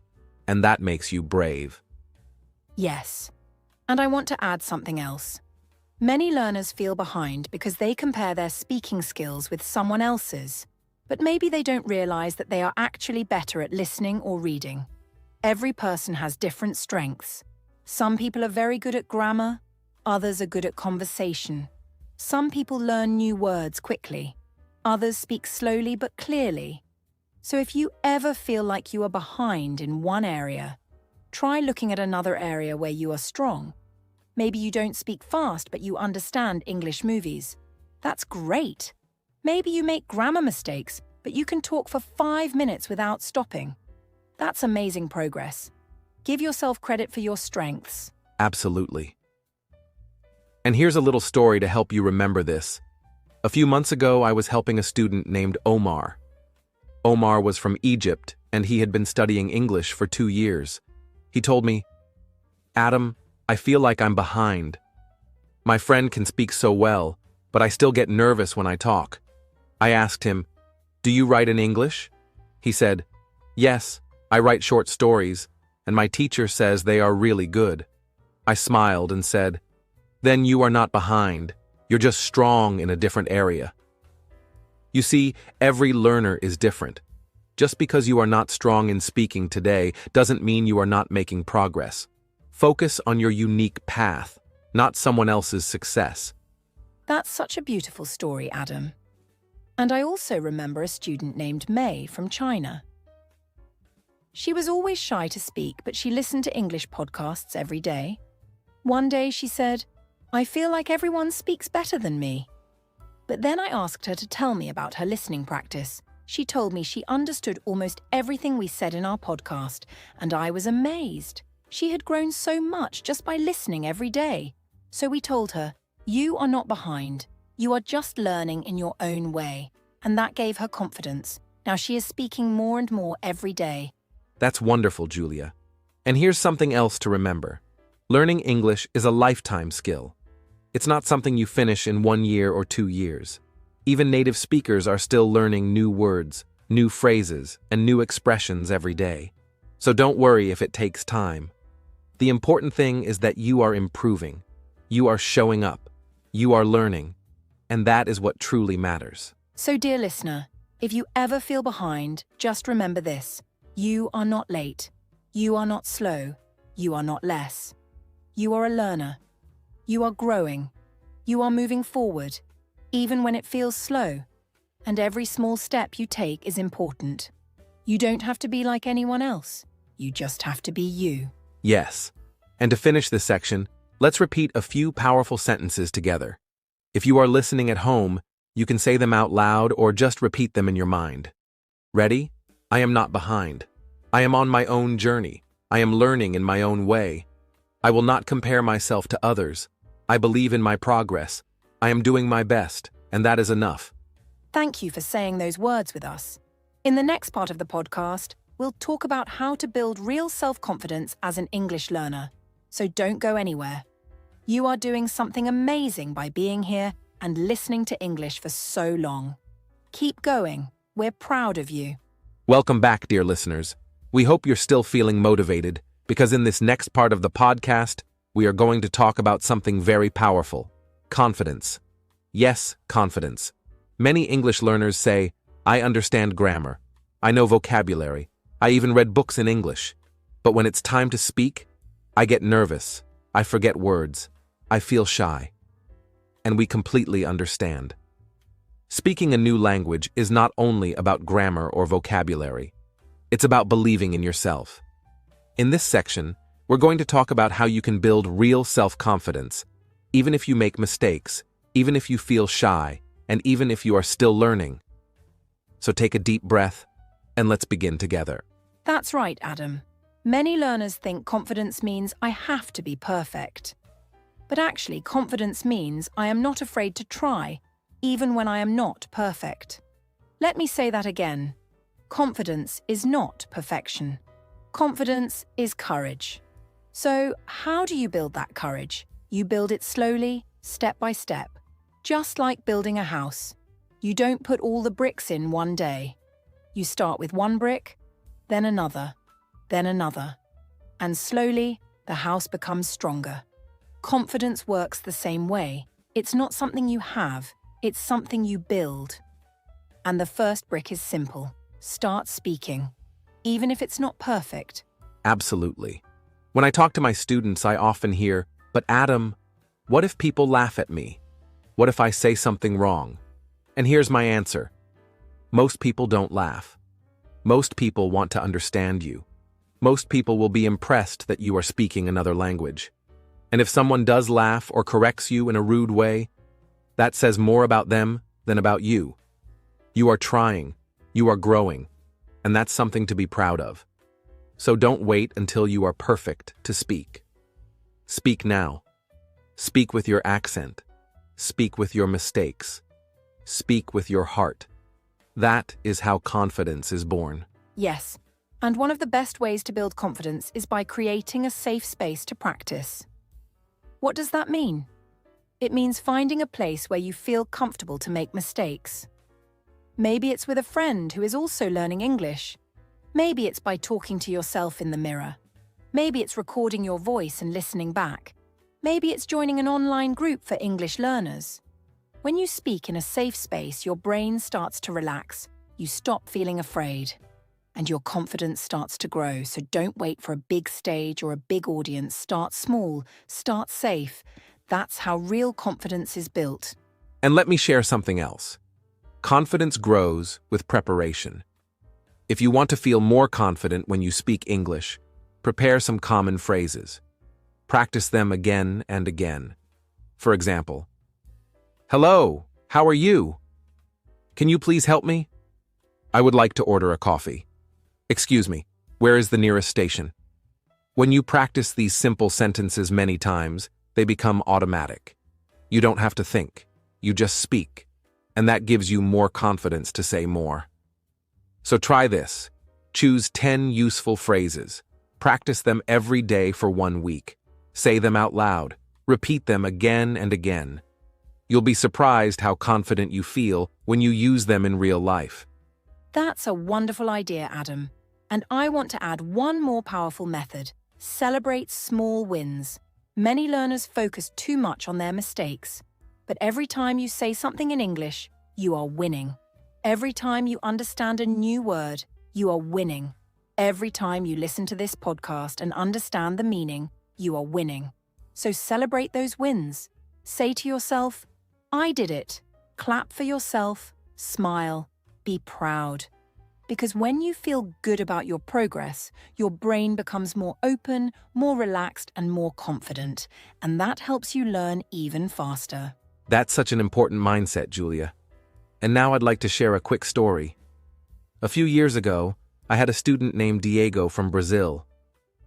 and that makes you brave. Yes. And I want to add something else. Many learners feel behind because they compare their speaking skills with someone else's, but maybe they don't realize that they are actually better at listening or reading. Every person has different strengths. Some people are very good at grammar, others are good at conversation. Some people learn new words quickly. Others speak slowly but clearly. So if you ever feel like you are behind in one area, try looking at another area where you are strong. Maybe you don't speak fast, but you understand English movies. That's great. Maybe you make grammar mistakes, but you can talk for 5 minutes without stopping. That's amazing progress. Give yourself credit for your strengths. Absolutely. And here's a little story to help you remember this. A few months ago, I was helping a student named Omar. Omar was from Egypt, and he had been studying English for 2 years. He told me, Adam, I feel like I'm behind. My friend can speak so well, but I still get nervous when I talk. I asked him, do you write in English? He said, yes, I write short stories, and my teacher says they are really good. I smiled and said, then you are not behind. You're just strong in a different area. You see, every learner is different. Just because you are not strong in speaking today doesn't mean you are not making progress. Focus on your unique path, not someone else's success. That's such a beautiful story, Adam. And I also remember a student named May from China. She was always shy to speak, but she listened to English podcasts every day. One day she said, I feel like everyone speaks better than me. But then I asked her to tell me about her listening practice. She told me she understood almost everything we said in our podcast, and I was amazed. She had grown so much just by listening every day. So we told her, you are not behind. You are just learning in your own way. And that gave her confidence. Now she is speaking more and more every day. That's wonderful, Julia. And here's something else to remember. Learning English is a lifetime skill. It's not something you finish in 1 year or 2 years. Even native speakers are still learning new words, new phrases, and new expressions every day. So don't worry if it takes time. The important thing is that you are improving. You are showing up. You are learning. And that is what truly matters. So, dear listener, If you ever feel behind, just remember this. You are not late. You are not slow. You are not less. You are a learner. You are growing. You are moving forward, even when it feels slow. And every small step you take is important. You don't have to be like anyone else. You just have to be you. Yes. And to finish this section, let's repeat a few powerful sentences together. If you are listening at home, you can say them out loud or just repeat them in your mind. Ready? I am not behind. I am on my own journey. I am learning in my own way. I will not compare myself to others. I believe in my progress. I am doing my best, and that is enough. Thank you for saying those words with us. In the next part of the podcast, we'll talk about how to build real self-confidence as an English learner. So don't go anywhere. You are doing something amazing by being here and listening to English for so long. Keep going. We're proud of you. Welcome back, dear listeners. We hope you're still feeling motivated, because in this next part of the podcast, we are going to talk about something very powerful: confidence. Yes, confidence. Many English learners say, I understand grammar. I know vocabulary. I even read books in English. But when it's time to speak, I get nervous. I forget words. I feel shy. And we completely understand. Speaking a new language is not only about grammar or vocabulary. It's about believing in yourself. In this section, we're going to talk about how you can build real self-confidence, even if you make mistakes, even if you feel shy, and even if you are still learning. So take a deep breath, and let's begin together. That's right, Adam. Many learners think confidence means I have to be perfect. But actually, confidence means I am not afraid to try, even when I am not perfect. Let me say that again. Confidence is not perfection. Confidence is courage. So, how do you build that courage? You build it slowly, step by step. Just like building a house. You don't put all the bricks in one day. You start with one brick, then another, then another. And slowly, the house becomes stronger. Confidence works the same way. It's not something you have, it's something you build. And the first brick is simple. Start speaking, even if it's not perfect. Absolutely. When I talk to my students, I often hear, but Adam, what if people laugh at me? What if I say something wrong? And here's my answer. Most people don't laugh. Most people want to understand you. Most people will be impressed that you are speaking another language. And if someone does laugh or corrects you in a rude way, that says more about them than about you. You are trying, you are growing, and that's something to be proud of. So don't wait until you are perfect to speak. Speak now. Speak with your accent. Speak with your mistakes. Speak with your heart. That is how confidence is born. Yes, and one of the best ways to build confidence is by creating a safe space to practice. What does that mean? It means finding a place where you feel comfortable to make mistakes. Maybe it's with a friend who is also learning English. Maybe it's by talking to yourself in the mirror. Maybe it's recording your voice and listening back. Maybe it's joining an online group for English learners. When you speak in a safe space, your brain starts to relax. You stop feeling afraid. And your confidence starts to grow. So don't wait for a big stage or a big audience. Start small. Start safe. That's how real confidence is built. And let me share something else. Confidence grows with preparation. If you want to feel more confident when you speak English, prepare some common phrases. Practice them again and again. For example, hello, how are you? Can you please help me? I would like to order a coffee. Excuse me, where is the nearest station? When you practice these simple sentences many times, they become automatic. You don't have to think, you just speak, and that gives you more confidence to say more. So try this. Choose 10 useful phrases. Practice them every day for 1 week. Say them out loud. Repeat them again and again. You'll be surprised how confident you feel when you use them in real life. That's a wonderful idea, Adam. And I want to add one more powerful method. Celebrate small wins. Many learners focus too much on their mistakes. But every time you say something in English, you are winning. Every time you understand a new word, you are winning. Every time you listen to this podcast and understand the meaning, you are winning. So celebrate those wins. Say to yourself, I did it. Clap for yourself, smile, be proud. Because when you feel good about your progress, your brain becomes more open, more relaxed, and more confident, and that helps you learn even faster. That's such an important mindset, Julia. And now I'd like to share a quick story. A few years ago, I had a student named Diego from Brazil.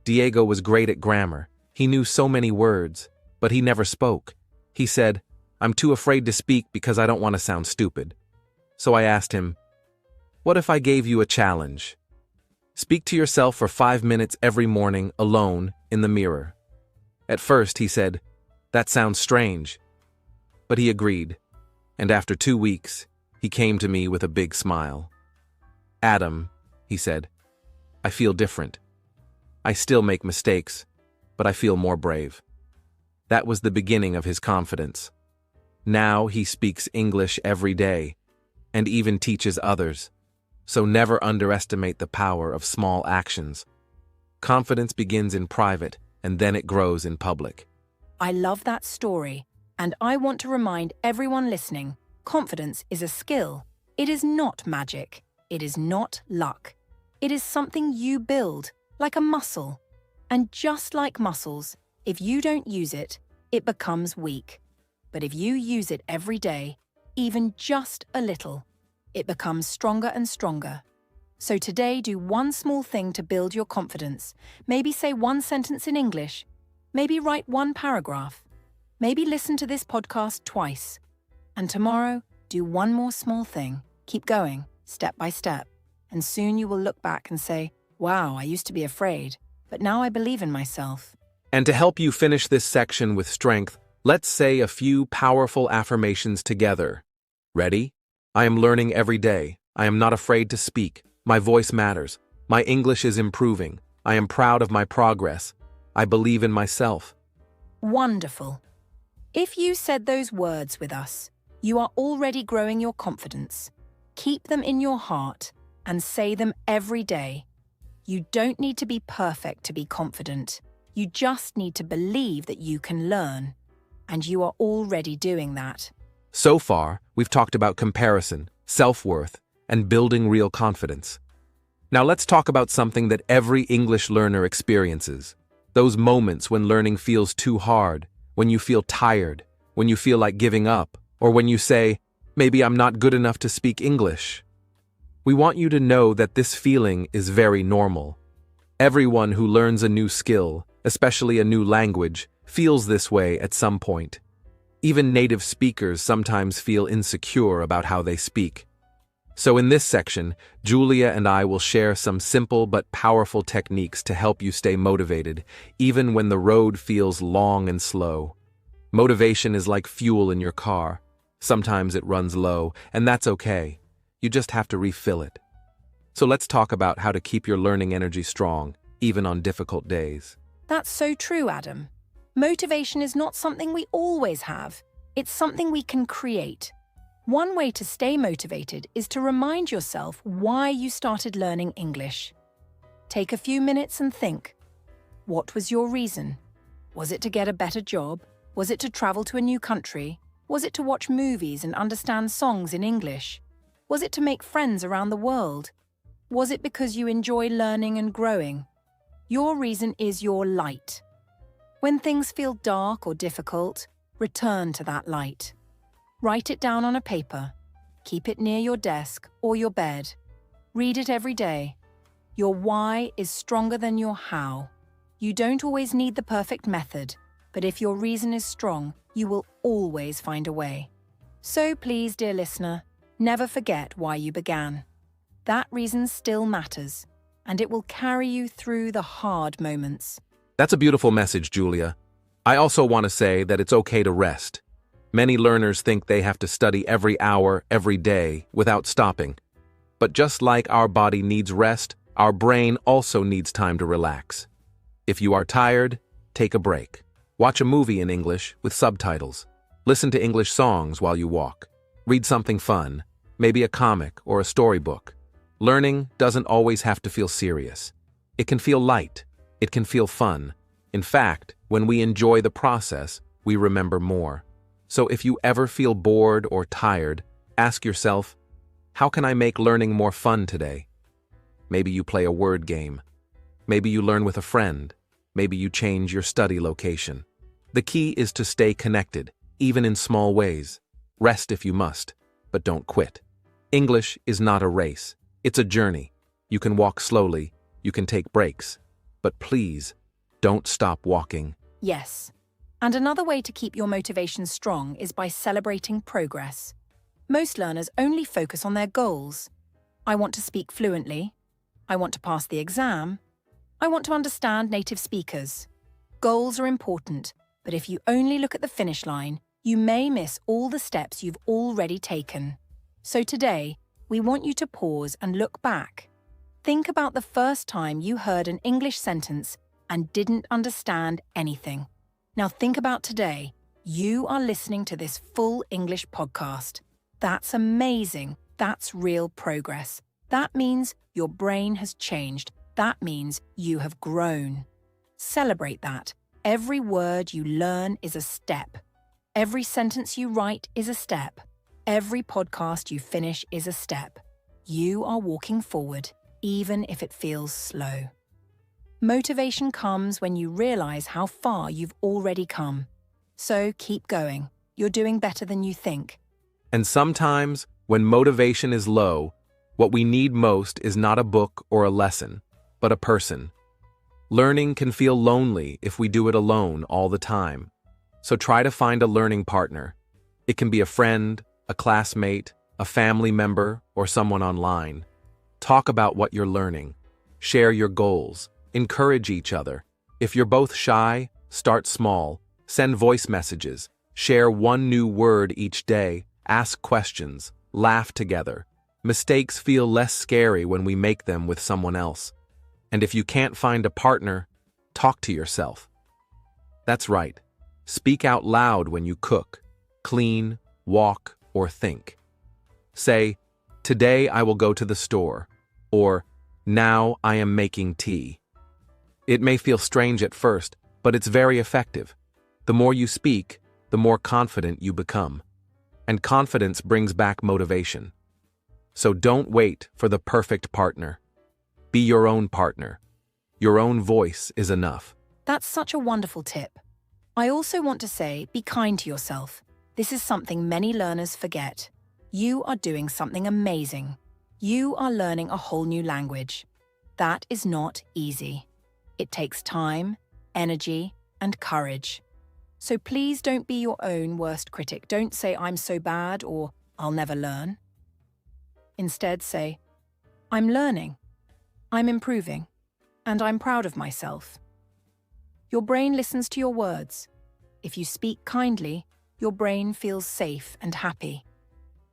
Diego was great at grammar. He knew so many words, but he never spoke. He said, "I'm too afraid to speak because I don't want to sound stupid." So I asked him, "What if I gave you a challenge? Speak to yourself for 5 minutes every morning, alone, in the mirror." At first, he said, "That sounds strange." But he agreed, and after 2 weeks, he came to me with a big smile. "Adam," he said, "I feel different. I still make mistakes, but I feel more brave." That was the beginning of his confidence. Now he speaks English every day, and even teaches others. So never underestimate the power of small actions. Confidence begins in private, and then it grows in public. I love that story, and I want to remind everyone listening, confidence is a skill. It is not magic. It is not luck. It is something you build, like a muscle. And just like muscles, if you don't use it, it becomes weak. But if you use it every day, even just a little, it becomes stronger and stronger. So today, do one small thing to build your confidence. Maybe say one sentence in English. Maybe write one paragraph. Maybe listen to this podcast twice. And tomorrow, do one more small thing. Keep going, step by step. And soon you will look back and say, wow, I used to be afraid, but now I believe in myself. And to help you finish this section with strength, let's say a few powerful affirmations together. Ready? I am learning every day. I am not afraid to speak. My voice matters. My English is improving. I am proud of my progress. I believe in myself. Wonderful. If you said those words with us, you are already growing your confidence. Keep them in your heart and say them every day. You don't need to be perfect to be confident. You just need to believe that you can learn. And you are already doing that. So far, we've talked about comparison, self-worth, and building real confidence. Now let's talk about something that every English learner experiences. Those moments when learning feels too hard, when you feel tired, when you feel like giving up, or when you say, maybe I'm not good enough to speak English. We want you to know that this feeling is very normal. Everyone who learns a new skill, especially a new language, feels this way at some point. Even native speakers sometimes feel insecure about how they speak. So in this section, Julia and I will share some simple but powerful techniques to help you stay motivated, even when the road feels long and slow. Motivation is like fuel in your car. Sometimes it runs low, and that's okay. You just have to refill it. So let's talk about how to keep your learning energy strong, even on difficult days. That's so true, Adam. Motivation is not something we always have. It's something we can create. One way to stay motivated is to remind yourself why you started learning English. Take a few minutes and think. What was your reason? Was it to get a better job? Was it to travel to a new country? Was it to watch movies and understand songs in English? Was it to make friends around the world? Was it because you enjoy learning and growing? Your reason is your light. When things feel dark or difficult, return to that light. Write it down on a paper. Keep it near your desk or your bed. Read it every day. Your why is stronger than your how. You don't always need the perfect method, but if your reason is strong, you will always find a way. So please, dear listener, never forget why you began. That reason still matters, and it will carry you through the hard moments. That's a beautiful message, Julia. I also want to say that it's okay to rest. Many learners think they have to study every hour, every day, without stopping. But just like our body needs rest, our brain also needs time to relax. If you are tired, take a break. Watch a movie in English with subtitles. Listen to English songs while you walk. Read something fun. maybe a comic or a storybook. Learning doesn't always have to feel serious. It can feel light. It can feel fun. In fact, when we enjoy the process, we remember more. So if you ever feel bored or tired, ask yourself, how can I make learning more fun today? Maybe you play a word game. Maybe you learn with a friend. Maybe you change your study location. The key is to stay connected, even in small ways. Rest if you must, but don't quit. English is not a race. It's a journey. You can walk slowly, you can take breaks, but please, don't stop walking. Yes. And another way to keep your motivation strong is by celebrating progress. Most learners only focus on their goals. I want to speak fluently. I want to pass the exam. I want to understand native speakers. Goals are important, but if you only look at the finish line, you may miss all the steps you've already taken. So today, we want you to pause and look back. Think about the first time you heard an English sentence and didn't understand anything. Now think about today. You are listening to this full English podcast. That's amazing. That's real progress. That means your brain has changed. That means you have grown. Celebrate that. Every word you learn is a step. Every sentence you write is a step. Every podcast you finish is a step. You are walking forward, even if it feels slow. Motivation comes when you realize how far you've already come. So keep going. You're doing better than you think. And sometimes, when motivation is low, what we need most is not a book or a lesson, but a person. Learning can feel lonely if we do it alone all the time. So try to find a learning partner. It can be a friend, a classmate, a family member, or someone online. Talk about what you're learning. Share your goals. Encourage each other. If you're both shy, start small. Send voice messages. Share one new word each day. Ask questions. Laugh together. Mistakes feel less scary when we make them with someone else. And if you can't find a partner, talk to yourself. That's right. Speak out loud when you cook, clean, walk, or think. Say, today I will go to the store, or now I am making tea. It may feel strange at first, but it's very effective. The more you speak, the more confident you become. And confidence brings back motivation. So don't wait for the perfect partner. Be your own partner. Your own voice is enough. That's such a wonderful tip. I also want to say, be kind to yourself. This is something many learners forget. You are doing something amazing. You are learning a whole new language. That is not easy. It takes time, energy, and courage. So please don't be your own worst critic. Don't say, I'm so bad, or I'll never learn. Instead say, I'm learning, I'm improving, and I'm proud of myself. Your brain listens to your words. If you speak kindly, your brain feels safe and happy.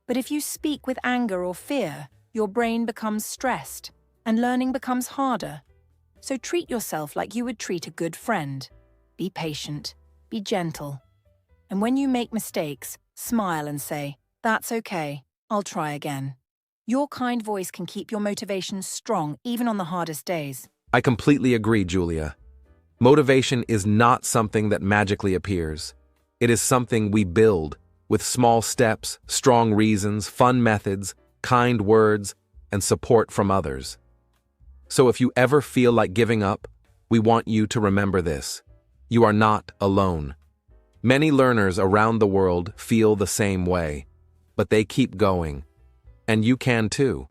But if you speak with anger or fear, your brain becomes stressed, and learning becomes harder. So treat yourself like you would treat a good friend. Be patient, be gentle. And when you make mistakes, smile and say, that's okay, I'll try again. Your kind voice can keep your motivation strong even on the hardest days. I completely agree, Julia. Motivation is not something that magically appears. It is something we build with small steps, strong reasons, fun methods, kind words, and support from others. So if you ever feel like giving up, we want you to remember this. You are not alone. Many learners around the world feel the same way, but they keep going. And you can too.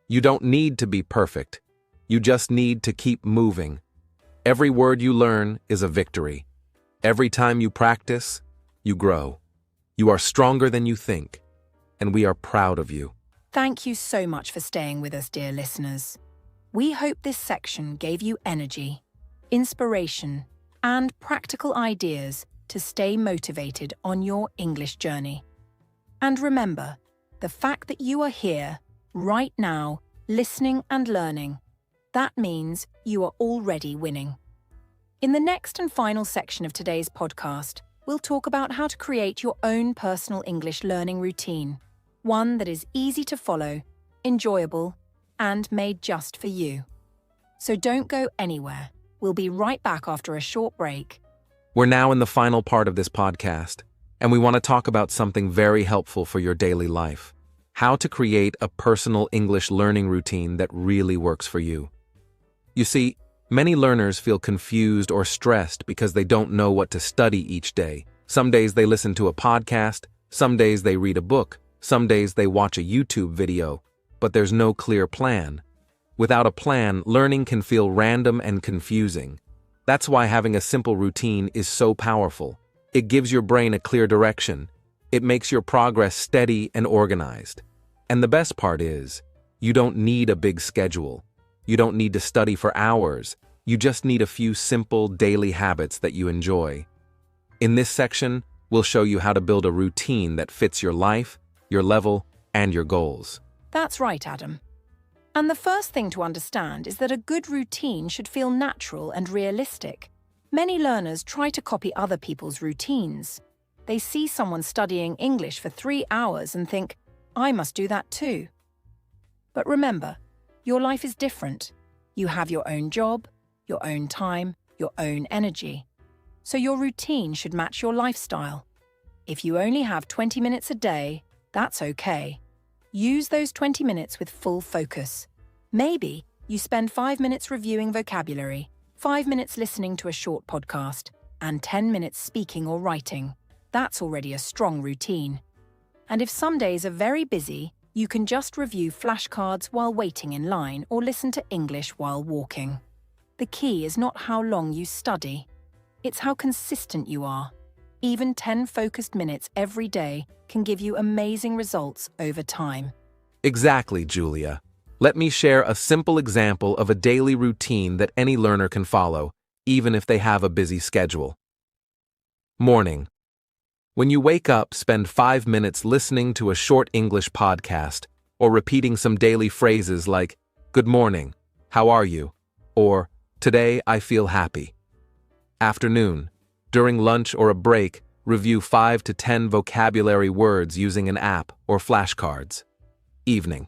You don't need to be perfect. You just need to keep moving. Every word you learn is a victory. Every time you practice, you grow. You are stronger than you think, and we are proud of you. Thank you so much for staying with us, dear listeners. We hope this section gave you energy, inspiration, and practical ideas to stay motivated on your English journey. And remember, the fact that you are here, right now, listening and learning, that means you are already winning. In the next and final section of today's podcast, we'll talk about how to create your own personal English learning routine. one that is easy to follow, enjoyable, and made just for you. So don't go anywhere. We'll be right back after a short break. We're now in the final part of this podcast, and we want to talk about something very helpful for your daily life: how to create a personal English learning routine that really works for you. You see, many learners feel confused or stressed because they don't know what to study each day. Some days they listen to a podcast, some days they read a book, some days they watch a YouTube video, but there's no clear plan. Without a plan, learning can feel random and confusing. That's why having a simple routine is so powerful. It gives your brain a clear direction. It makes your progress steady and organized. And the best part is, you don't need a big schedule. You don't need to study for hours. You just need a few simple daily habits that you enjoy. In this section, we'll show you how to build a routine that fits your life, your level, and your goals. That's right, Adam. And the first thing to understand is that a good routine should feel natural and realistic. Many learners try to copy other people's routines. They see someone studying English for 3 hours and think, I must do that too. But remember, your life is different. You have your own job, your own time, your own energy. So your routine should match your lifestyle. If you only have 20 minutes a day, that's okay. Use those 20 minutes with full focus. Maybe you spend 5 minutes reviewing vocabulary, 5 minutes listening to a short podcast, and 10 minutes speaking or writing. That's already a strong routine. And if some days are very busy, you can just review flashcards while waiting in line or listen to English while walking. The key is not how long you study. It's how consistent you are. Even 10 focused minutes every day can give you amazing results over time. Exactly, Julia. Let me share a simple example of a daily routine that any learner can follow, even if they have a busy schedule. Morning. When you wake up, spend 5 minutes listening to a short English podcast or repeating some daily phrases like, "Good morning, how are you?" or "Today I feel happy." Afternoon. During lunch or a break, review 5 to 10 vocabulary words using an app or flashcards. Evening.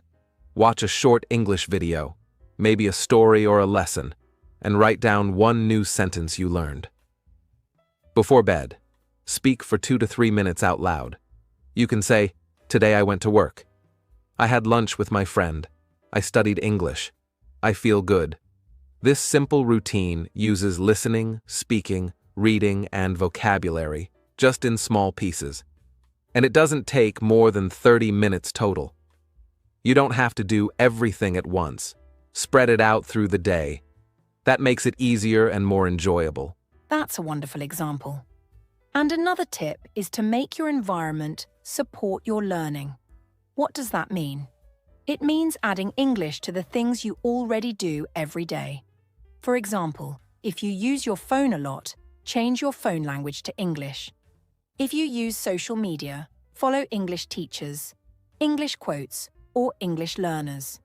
Watch a short English video, maybe a story or a lesson, and write down one new sentence you learned. Before bed, speak for 2 to 3 minutes out loud. You can say, "Today I went to work. I had lunch with my friend. I studied English. I feel good." This simple routine uses listening, speaking, reading, and vocabulary, just in small pieces. And it doesn't take more than 30 minutes total. You don't have to do everything at once. Spread it out through the day. That makes it easier and more enjoyable. That's a wonderful example. And another tip is to make your environment support your learning. What does that mean? It means adding English to the things you already do every day. For example, if you use your phone a lot, change your phone language to English. If you use social media, follow English teachers, English quotes, or English learners.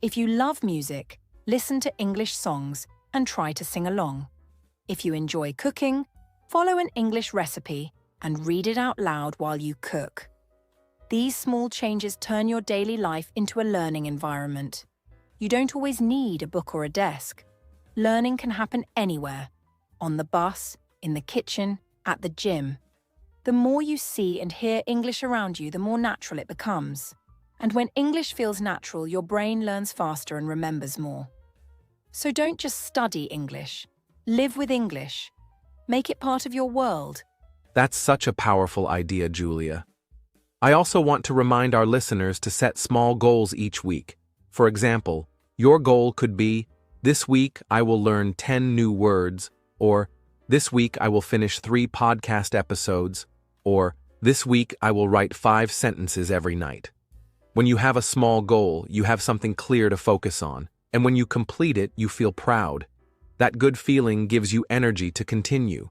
If you love music, listen to English songs and try to sing along. If you enjoy cooking, follow an English recipe and read it out loud while you cook. These small changes turn your daily life into a learning environment. You don't always need a book or a desk. Learning can happen anywhere, on the bus, in the kitchen, at the gym. The more you see and hear English around you, the more natural it becomes. And when English feels natural, your brain learns faster and remembers more. So don't just study English. Live with English. Make it part of your world. That's such a powerful idea, Julia. I also want to remind our listeners to set small goals each week. For example, your goal could be, "This week I will learn 10 new words," or "This week I will finish 3 podcast episodes," or "This week I will write 5 sentences every night." When you have a small goal, you have something clear to focus on, and when you complete it, you feel proud. That good feeling gives you energy to continue.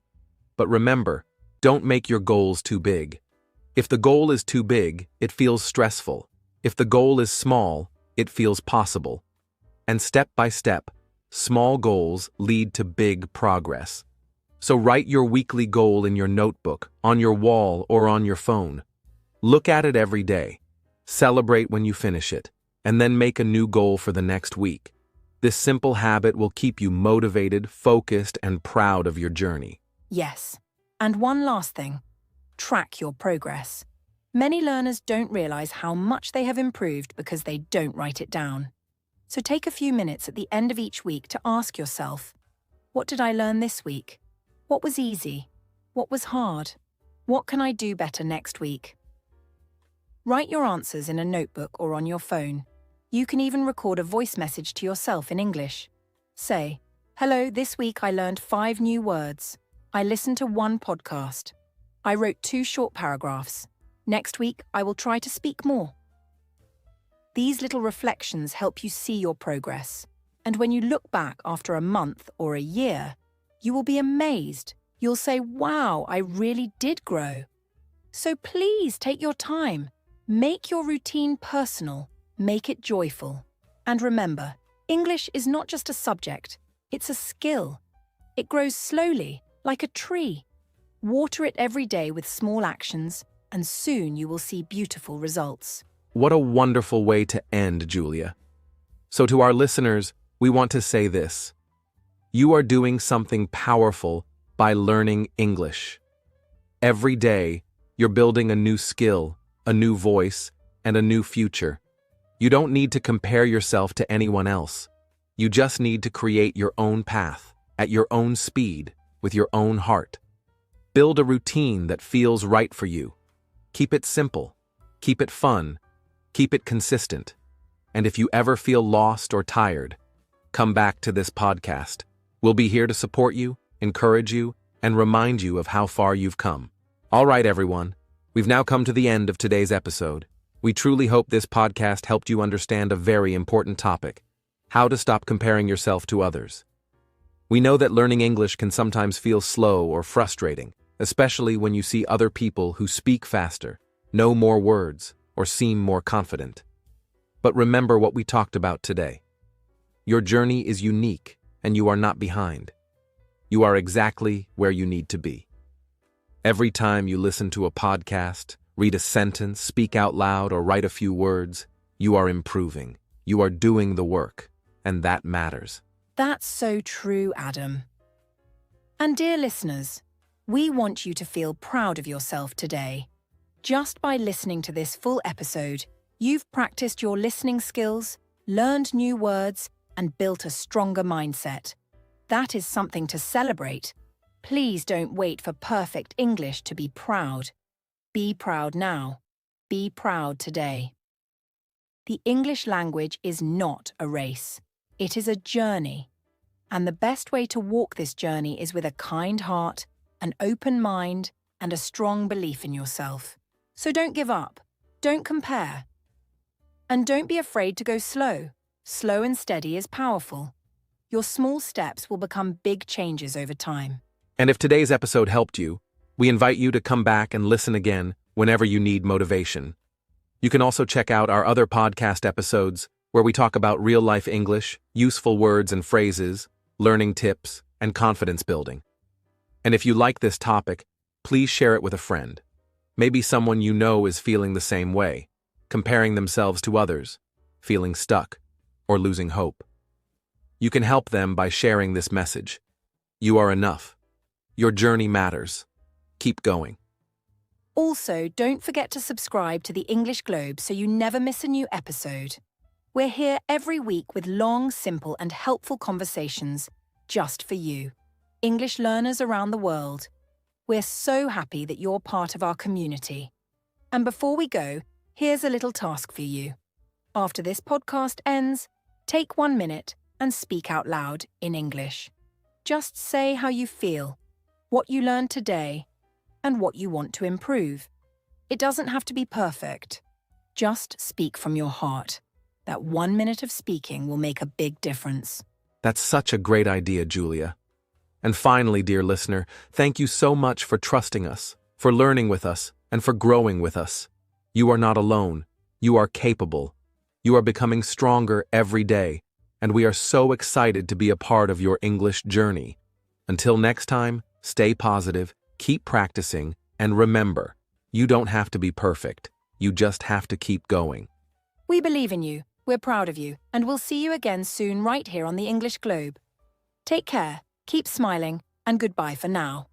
But remember, don't make your goals too big. If the goal is too big, it feels stressful. If the goal is small, it feels possible. And step by step, small goals lead to big progress. So write your weekly goal in your notebook, on your wall, or on your phone. Look at it every day. Celebrate when you finish it, and then make a new goal for the next week. This simple habit will keep you motivated, focused, and proud of your journey. Yes. And one last thing. Track your progress. Many learners don't realize how much they have improved because they don't write it down. So take a few minutes at the end of each week to ask yourself, what did I learn this week? What was easy? What was hard? What can I do better next week? Write your answers in a notebook or on your phone. You can even record a voice message to yourself in English. Say, "Hello, this week I learned 5 new words. I listened to 1 podcast. I wrote 2 short paragraphs. Next week I will try to speak more." These little reflections help you see your progress. And when you look back after a month or a year, you will be amazed. You'll say, "Wow, I really did grow." So please take your time. Make your routine personal. Make it joyful. And remember, English is not just a subject, it's a skill. It grows slowly, like a tree. Water it every day with small actions, and soon you will see beautiful results. What a wonderful way to end, Julia. So to our listeners, we want to say this. You are doing something powerful by learning English. Every day, you're building a new skill, a new voice, and a new future. You don't need to compare yourself to anyone else. You just need to create your own path, at your own speed, with your own heart. Build a routine that feels right for you. Keep it simple. Keep it fun. Keep it consistent. And if you ever feel lost or tired, come back to this podcast. We'll be here to support you, encourage you, and remind you of how far you've come. All right, everyone. We've now come to the end of today's episode. We truly hope this podcast helped you understand a very important topic: how to stop comparing yourself to others. We know that learning English can sometimes feel slow or frustrating, especially when you see other people who speak faster, know more words, or seem more confident. But remember what we talked about today. Your journey is unique, and you are not behind. You are exactly where you need to be. Every time you listen to a podcast, read a sentence, speak out loud, or write a few words, you are improving. You are doing the work, and that matters. That's so true, Adam. And dear listeners, we want you to feel proud of yourself today. Just by listening to this full episode, you've practiced your listening skills, learned new words, and built a stronger mindset. That is something to celebrate. Please don't wait for perfect English to be proud. Be proud now. Be proud today. The English language is not a race. It is a journey. And the best way to walk this journey is with a kind heart, an open mind, and a strong belief in yourself. So don't give up. Don't compare. And don't be afraid to go slow. Slow and steady is powerful. Your small steps will become big changes over time. And if today's episode helped you, we invite you to come back and listen again whenever you need motivation. You can also check out our other podcast episodes where we talk about real-life English, useful words and phrases, learning tips, and confidence building. And if you like this topic, please share it with a friend. Maybe someone you know is feeling the same way, comparing themselves to others, feeling stuck, or losing hope. You can help them by sharing this message. You are enough. Your journey matters. Keep going. Also, don't forget to subscribe to the English Globe so you never miss a new episode. We're here every week with long, simple, and helpful conversations just for you, English learners around the world. We're so happy that you're part of our community. And before we go, here's a little task for you. After this podcast ends, take 1 minute and speak out loud in English. Just say how you feel, what you learned today, and what you want to improve. It doesn't have to be perfect. Just speak from your heart. That 1 minute of speaking will make a big difference. That's such a great idea, Julia. And finally, dear listener, thank you so much for trusting us, for learning with us, and for growing with us. You are not alone. You are capable. You are becoming stronger every day, and we are so excited to be a part of your English journey. Until next time, stay positive, keep practicing, and remember, you don't have to be perfect. You just have to keep going. We believe in you, we're proud of you, and we'll see you again soon right here on the English Globe. Take care, keep smiling, and goodbye for now.